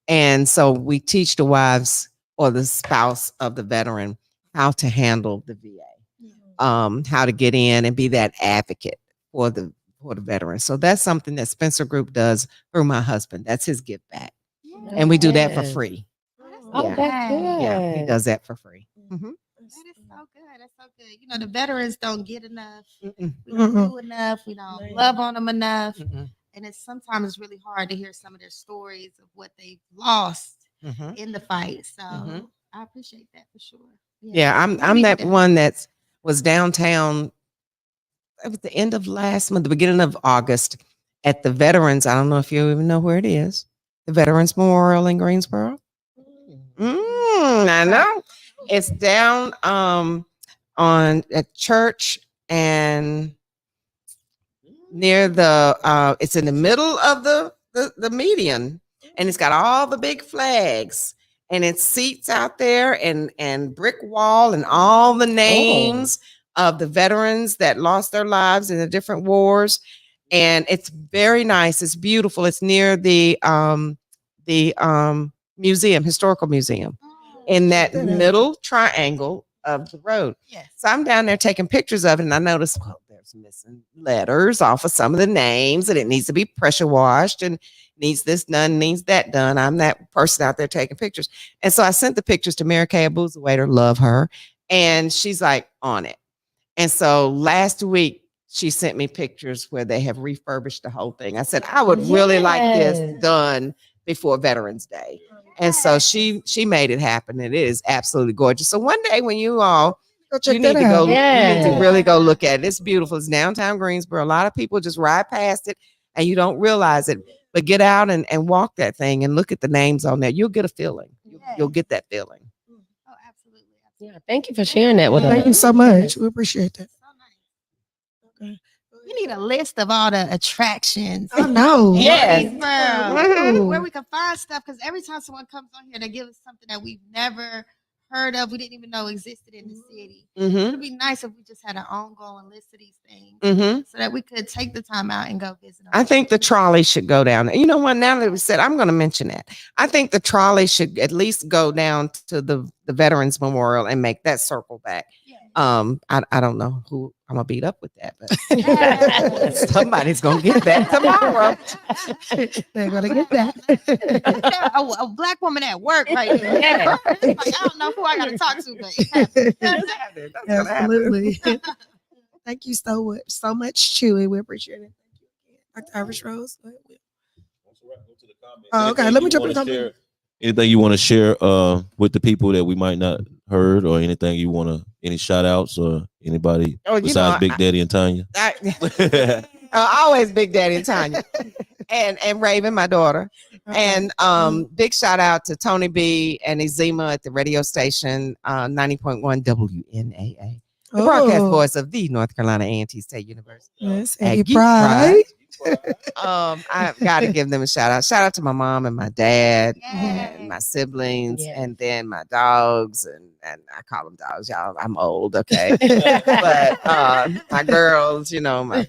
And so we teach the wives or the spouse of the veteran how to handle the VA, how to get in and be that advocate for the veteran. So that's something that Spencer Group does through my husband. That's his give back. And we do that for free. Oh, Yeah. that's good. Yeah, he does that for free. That is so good. That's so good. You know, the veterans don't get enough. Mm-mm. We don't do enough. We don't love on them enough. Mm-mm. And it's sometimes really hard to hear some of their stories of what they've lost Mhm. in the fight. So Mhm. I appreciate that for sure. Yeah, I'm that one that was downtown. It was the end of last month, the beginning of August, at the Veterans. I don't know if you even know where it is. The Veterans Memorial in Greensboro. I know. It's down on a church and near the it's in the middle of the median, and it's got all the big flags, and it's seats out there and brick wall and all the names of the veterans that lost their lives in the different wars. And it's very nice. It's beautiful. It's near the museum, historical museum, in that middle triangle of the road. Yes. So I'm down there taking pictures of it, and I noticed, well, there's missing letters off of some of the names, and it needs to be pressure washed, and needs this done, needs that done. I'm that person out there taking pictures. And so I sent the pictures to Mary Kay Abuzawaiter, love her, and she's like on it. And so last week, she sent me pictures where they have refurbished the whole thing. I said, I would really like this done before Veterans Day. And so she made it happen. And it is absolutely gorgeous. So one day when you all you need to go, you need to really go look at it. It's beautiful. It's downtown Greensboro. A lot of people just ride past it and you don't realize it. But get out and walk that thing and look at the names on there. You'll get a feeling. You'll get that feeling. Oh, absolutely. Yeah, thank you for sharing that with us. Thank you so much. We appreciate that. So nice. We need a list of all the attractions. I know. Yes. Greensboro, where we can find stuff, because every time someone comes on here, they give us something that we've never heard of, we didn't even know existed in the city. Mm-hmm. It'd be nice if we just had an ongoing list of these things, Mm-hmm. so that we could take the time out and go visit them. I think the trolley should go down. You know what? Now that we said, I'm going to mention that. I think the trolley should at least go down to the Veterans Memorial and make that circle back. Yeah. I don't know who I'm gonna beat up with that, but somebody's gonna get that tomorrow. They're gonna get that. a black woman at work right there. Yeah. Like, I don't know who I gotta talk to, but it happens. Absolutely. Thank you so much, Chewy. We appreciate it. Thank you again. Dr. Irish Rose. Go ahead. Oh, okay. Let me jump in the comments. Anything you want to share with the people that we might not heard, or anything you want to, any shout outs or anybody besides Big Daddy and Tanya? Always Big Daddy and Tanya. and Raven, my daughter. And big shout out to Tony B and Ezema at the radio station 90.1 WNAA. The broadcast voice of the North Carolina A&T State University. Yes, Aggie Pride. I've got to give them a shout out. Shout out to my mom and my dad Yes. and my siblings, Yes. and then my dogs, and I call them dogs, y'all. I'm old, okay. But my girls, you know, my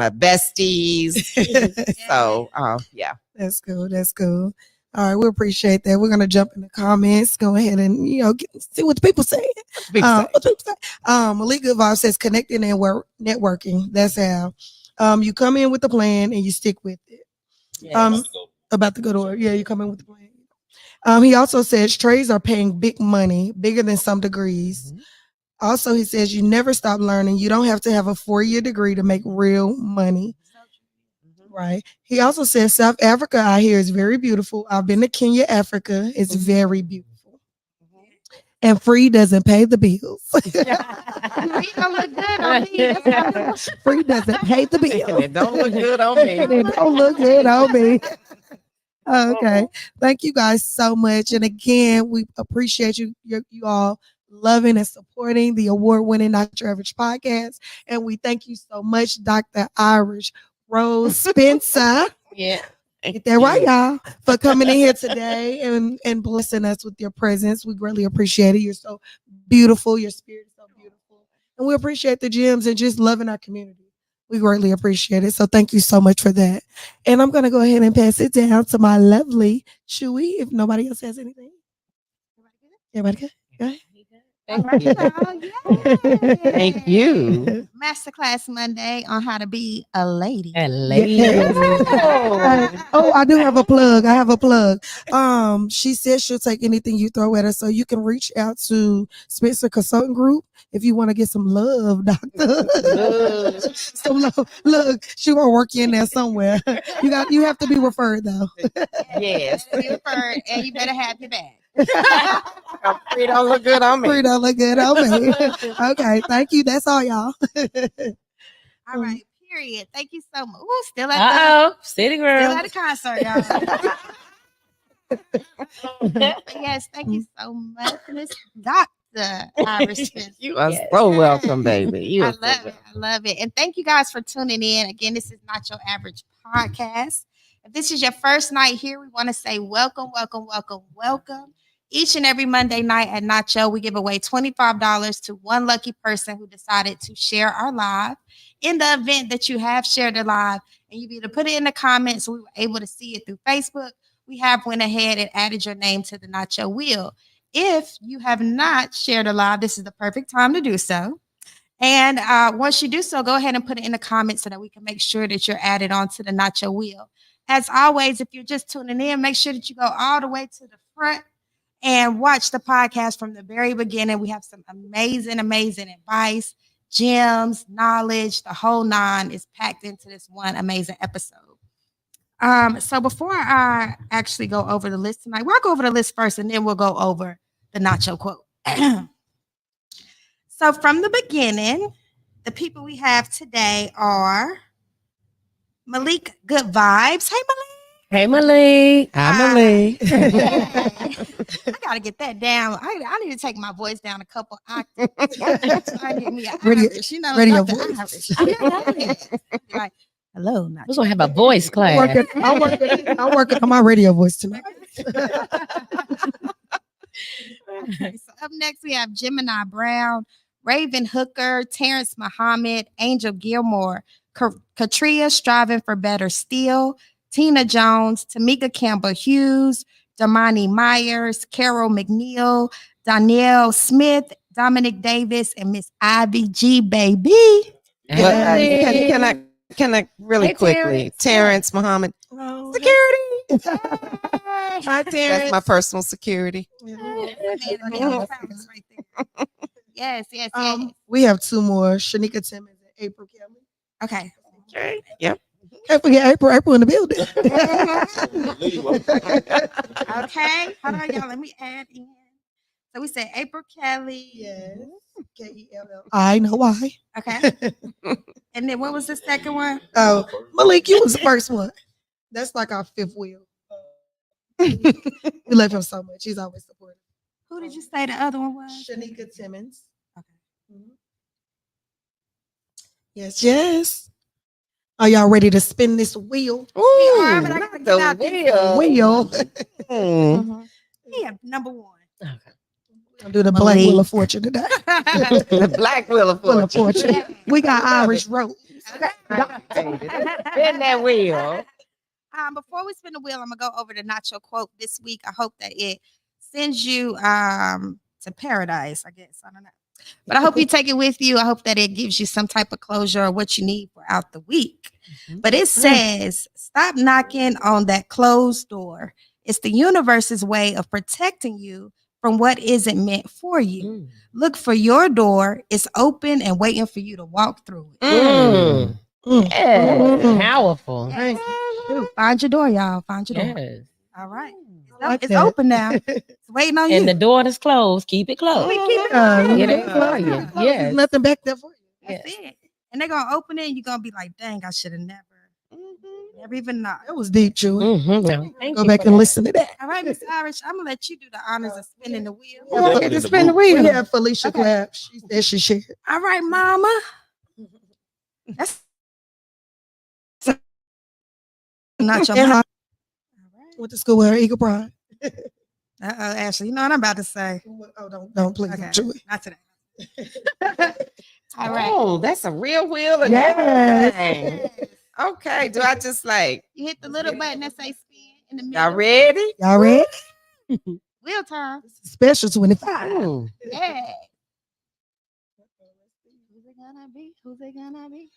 besties. So yeah. That's cool. That's cool. All right, we appreciate that. We're gonna jump in the comments. Go ahead and see what the people say. What the people say. Malik Good Vibe says connecting and networking. That's how. You come in with the plan and you stick with it. Yes. About to go to work. Yeah, you come in with the plan. He also says trades are paying big money, bigger than some degrees. Mhm. Also, he says you never stop learning. You don't have to have a 4-year degree to make real money. Right. He also says South Africa out here is very beautiful. I've been to Kenya, Africa. It's very beautiful. And free doesn't pay the bills. We don't look good on me. Free doesn't pay the bills. It don't look good on me. It don't look good on me. Okay. Thank you guys so much. And again, we appreciate you all loving and supporting the award-winning Not Your Average podcast. And we thank you so much, Dr. Irish Rose Spencer. Yeah. Get that right, y'all, for coming in here today and blessing us with your presence. We greatly appreciate it. You're so beautiful. Your spirit is so beautiful. And we appreciate the gyms and just loving our community. We greatly appreciate it. So thank you so much for that. And I'm going to go ahead and pass it down to my lovely Chewy if nobody else has anything. Everybody good? Go ahead. Thank you. Thank you. Masterclass Monday on how to be a lady. A lady. Yes. Oh, I do have a plug. I have a plug. She says she'll take anything you throw at her, so you can reach out to Spencer Consulting Group if you want to get some love, doctor. Some love. Look, she gonna work you in there somewhere. You have to be referred though. Yes. Be referred, and you better have your bag. Free don't look good on me. Free don't look good on me. Okay, thank you. That's all, y'all. All right, period. Thank you so much. Ooh, still at City still girl. at the concert, y'all. But yes, thank you so much, Miss Dr. Irish Spencer. You are so welcome, baby. You I are so love it. welcome. I love it. And thank you guys for tuning in. Again, this is Not Your Average Podcast. If this is your first night here, we want to say welcome, welcome, welcome, welcome. Each and every Monday night at Nacho, we give away $25 to one lucky person who decided to share our live. In the event that you have shared a live and you either put it in the comments, so we were able to see it through Facebook, we have went ahead and added your name to the Nacho wheel. If you have not shared a live, this is the perfect time to do so. And once you do so, go ahead and put it in the comments so that we can make sure that you're added onto the Nacho wheel. As always, if you're just tuning in, make sure that you go all the way to the front and watch the podcast from the very beginning. We have some amazing, amazing advice, gems, knowledge. The whole nine is packed into this one amazing episode. So before I actually go over the list tonight, we'll go over the list first and then we'll go over the Nacho quote. So from the beginning, the people we have today are Malik Good Vibes. Hey, Malik. Hey, Malik. I'm Malik. I gotta get that down. I need to take my voice down a couple octaves. I get me an Irish, you know, radio Dr. voice. Irish. Like, hello, not We're gonna have a voice class. I'm working on my radio voice tonight. Okay, so up next we have Gemini Brown, Raven Hooker, Terrence Muhammad, Angel Gilmore, Katria Striving for Better Still, Tina Jones, Tamika Campbell Hughes, Damani Myers, Carol McNeil, Danielle Smith, Dominic Davis, and Miss Ivy G. Baby. But, can I really Hey, quickly? Terrence Muhammad. Oh, Security. hi, That's Terrence. my personal security. Yes, yes, yes. We have two more: Shanika Timmons and April Kelly. Okay. Okay. Yep. Can't forget April. April in the building. Okay. Hold on, y'all. Let me add in. So we said April Kelly. Yes. Kell. I know why. Okay. And then what was the second one? Oh, Malik, you was the first one. That's like our fifth wheel. We love him so much. He's always supportive. Who did you say the other one was? Shanika Timmons. Okay. Mhm. Yes, yes. Are y'all ready to spin this wheel? Ooh, are, but I gotta get out the this wheel. Wheel. Yeah, number one. I'll do the black wheel of fortune today. The black wheel of Wheel of fortune. fortune. We got Irish Rose. Spin that wheel. Before we spin the wheel, I'm gonna go over the Nacho quote this week. I hope that it sends you to paradise. I guess I don't know, but I hope you take it with you. I hope that it gives you some type of closure or what you need throughout the week. But it says, "Stop knocking on that closed door. It's the universe's way of protecting you from what isn't meant for you. Look for your door. It's open and waiting for you to walk through it." Yeah. Powerful. Yes. Find your door, y'all. Find your door. Yes. All right. like It's that. open now. It's waiting on you. And the door is closed. Keep it closed. Keep it It ain't for you. There's Yes. nothing back there for you. That's it. And they're gonna open it and you're gonna be like, dang, I should have never even knocked. That was deep, Chewy. No, thank Go you back for and that. listen to that. All right, Miss Irish, I'm gonna let you do the honors of spinning the wheel. I get to spin the We wheel. have Felicia Okay. Clapp. She said she shared. All right, mama. That's not your And mama. Went to school with her, Eagle Pride. Ashley, you know what I'm about to say. Oh, don't please Okay, don't do it. not today. All right. Oh, that's a real wheel. And Yes. everything. Okay. Do I just like, You hit the little button that say spin in the middle. y'all ready? Y'all ready? Wheel time. Special 25. Ooh. Yeah. Who's it gonna be? Who's it gonna be?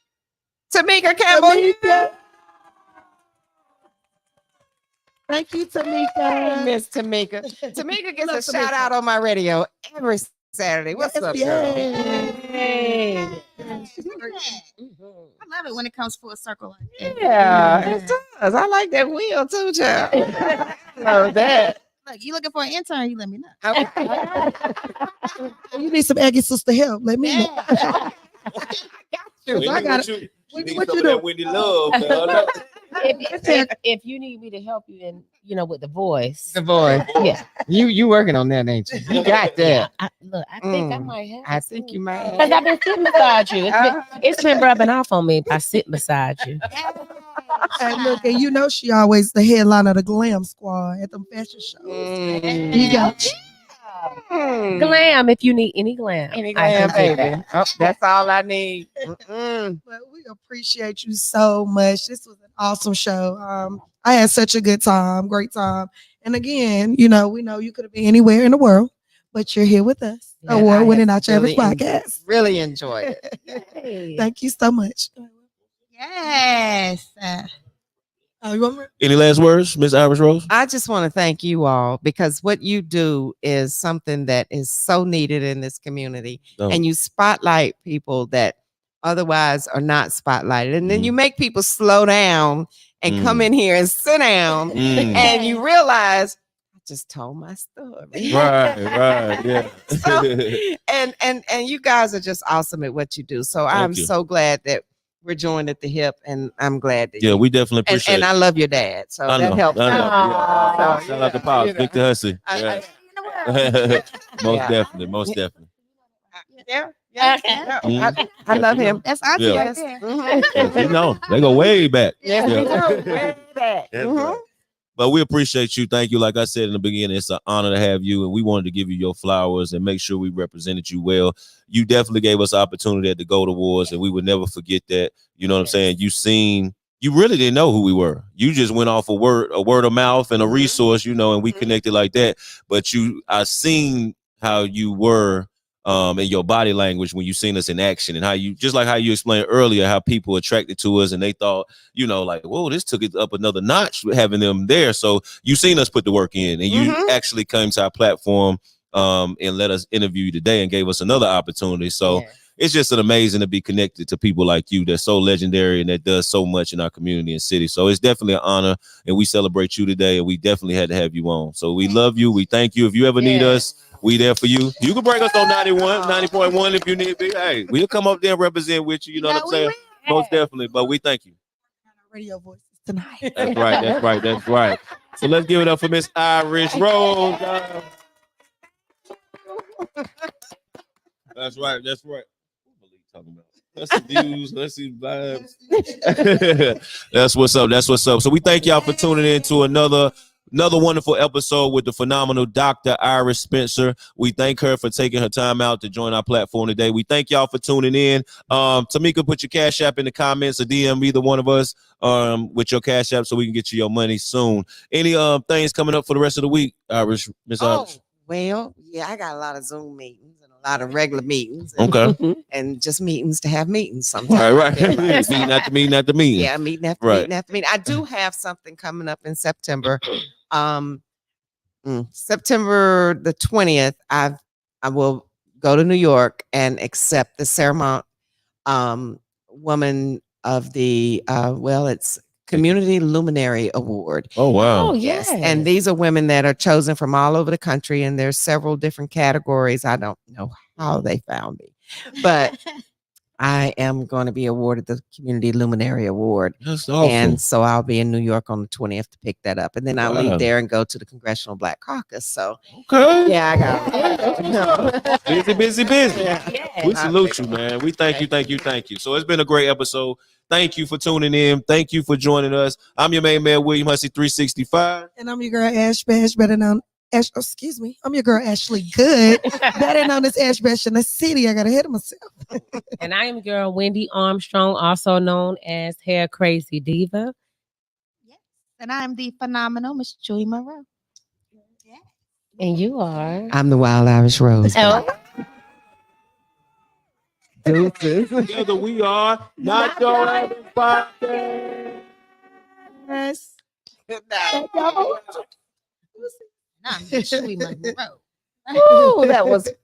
Tamika Campbell. Tamika. Thank you, Tamika. Miss Tamika. Tamika gets Love a shout Tamika. out on my radio every Saturday. What's up, girl? Hey. I love it when it comes full circle like that. Yeah, it does. I like that wheel too, child. Love that. Look, you looking for an intern? You let me know. You need some Aggie sister help. Let me know. Yeah. I got it. What you do? Wendy Love. If you need me to help you in, with the voice. The boy. Yeah. You working on that, ain't you? You got that. I think I might have. I think you might. Because I've been sitting beside you. It's been rubbing off on me by sitting beside you. Hey, look, and she always the headline of the glam squad at the fashion shows. You got you. Glam, if you need any glam. Any I glam, can take baby. that. Oh, that's all I need. But we appreciate you so much. This was an awesome show. I had such a good time, great time. And again, we know you could have been anywhere in the world, but you're here with us. Yeah, Award-winning I Not Your Average really Podcast. Really enjoy it. Hey. Thank you so much. Yes. You want me? Any last words, Miss Irish Rose? I just want to thank you all because what you do is something that is so needed in this community. Oh. And you spotlight people that otherwise are not spotlighted. And then you make people slow down and come in here and sit down and you realize I just told my story. Right, yeah. So, and you guys are just awesome at what you do. So I'm you. so glad that we're joined at the hip, and I'm glad that Yeah, we definitely appreciate and it. I love your dad, so I that know, helps. I know. Yeah. So, Shout out to Pops, Victor Hussey. I- Most definitely. Yeah. Mhm. I love him. That's Auntie Yeah. right there. Yeah, they go way back. Yes, Yeah. we do. Way back. That's right. But we appreciate you. Thank you. Like I said in the beginning, it's an honor to have you, and we wanted to give you your flowers and make sure we represented you well. You definitely gave us opportunity at the Gold Awards, and we would never forget that. You know what I'm saying? You really didn't know who we were. You just went off a word of mouth and a resource, and we connected like that. But I seen how you were in your body language when you seen us in action, and how you explained earlier how people attracted to us and they thought, like, whoa, this took it up another notch having them there. So you seen us put the work in, and you actually came to our platform and let us interview you today and gave us another opportunity. So it's just amazing to be connected to people like you that's so legendary and that does so much in our community and city. So it's definitely an honor, and we celebrate you today, and we definitely had to have you on. So we love you. We thank you. If you ever need us, we there for you. You can bring us on 90.1 if you need be. Hey, we'll come up there and represent with you. You know what I'm saying? Most definitely. But we thank you. Radio voices tonight. That's right. So let's give it up for Miss Irish Rose. That's right. Talking about. Let's see views. Let's see vibes. That's what's up. So we thank y'all for tuning in to another wonderful episode with the phenomenal Dr. Iris Spencer. We thank her for taking her time out to join our platform today. We thank y'all for tuning in. Tamika, put your Cash App in the comments or DM either one of us with your Cash App so we can get you your money soon. Any things coming up for the rest of the week, Miss Irish? Well, yeah, I got a lot of Zoom meetings and a lot of regular meetings. Okay. And just meetings to have meetings sometimes. Right. Meeting after meeting. Yeah, meeting after meeting. I do have something coming up in September. September the 20th, I will go to New York and accept the Sermont Woman of the it's Community Luminary Award. Oh wow. Oh Yes. yes. And these are women that are chosen from all over the country, and there's several different categories. I don't know how they found me, but I am going to be awarded the Community Luminary Award. That's awesome. And so I'll be in New York on the 20th to pick that up. And then I'll Wow. leave there and go to the Congressional Black Caucus. So, Okay. yeah, I got it. Busy. Yeah. We salute you, man. We thank you. So it's been a great episode. Thank you for tuning in. Thank you for joining us. I'm your main man, William Hussey 365. And I'm your girl, Ash Bash, better known Ash. Oh, excuse me. I'm your girl, Ashley Good, better known as Ash Bash in the city. I got ahead of myself. And I am your girl, Wendy Armstrong, also known as Hair Crazy Diva. Yes. And I'm the phenomenal Miss Julie Monroe. Yeah. And you are. I'm the Wild Irish Rose. Oh. Deuces. Together we are Not Your Average Podcast. Yes. Good night. And I'm Miss Julie Monroe. Ooh, that was